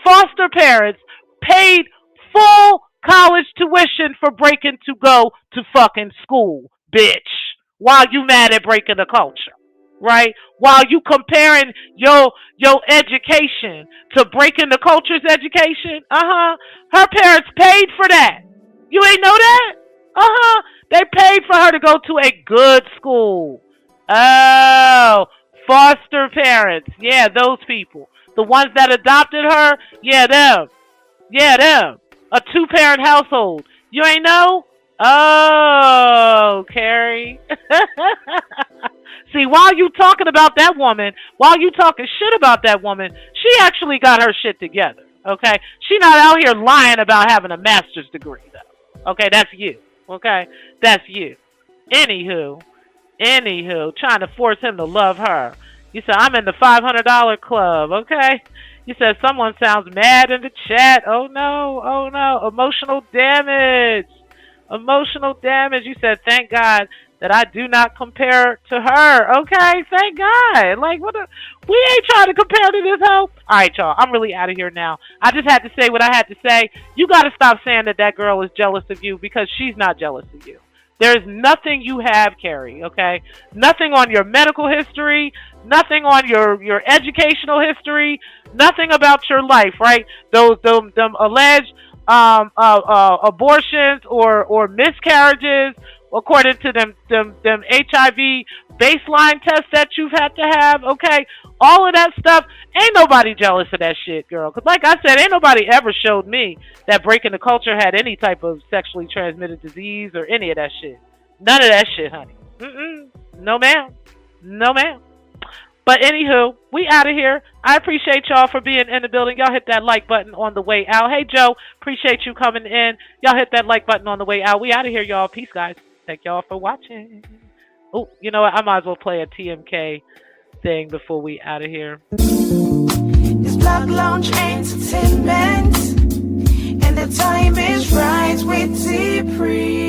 foster parents paid full college tuition for Breaking to go to fucking school, bitch. While you mad at Breaking the Culture, right? While you comparing your education to Breaking the Culture's education, her parents paid for that. You ain't know that? They paid for her to go to a good school. Oh, foster parents. Yeah, those people. The ones that adopted her, yeah, them. Yeah, them. A two-parent household. You ain't know? Oh, Carrie. See, while you talking about that woman, while you talking shit about that woman, she actually got her shit together, okay? She not out here lying about having a master's degree, though. Okay, that's you. Okay? That's you. Anywho, trying to force him to love her. You said, I'm in the $500 club, okay? You said, someone sounds mad in the chat. Oh, no. Emotional damage. Emotional damage. You said, thank God that I do not compare to her. Okay, thank God. Like, we ain't trying to compare to this hoe. All right, y'all. I'm really out of here now. I just had to say what I had to say. You got to stop saying that girl is jealous of you, because she's not jealous of you. There's nothing you have, Carrie, okay? Nothing on your medical history, nothing on your educational history, nothing about your life, right? Them alleged abortions or miscarriages, according to them HIV baseline tests that you've had to have, okay? All of that stuff, ain't nobody jealous of that shit, girl. Because like I said, ain't nobody ever showed me that Breaking the Culture had any type of sexually transmitted disease or any of that shit. None of that shit, honey. No, ma'am. No, ma'am. But anywho, we out of here. I appreciate y'all for being in the building. Y'all hit that like button on the way out. Hey, Joe, appreciate you coming in. Y'all hit that like button on the way out. We out of here, y'all. Peace, guys. Thank y'all for watching. Oh, you know what? I might as well play a TMK thing before we out of here. It's Black Lounge Entertainment. entertainment, and the time is right with T-Pre.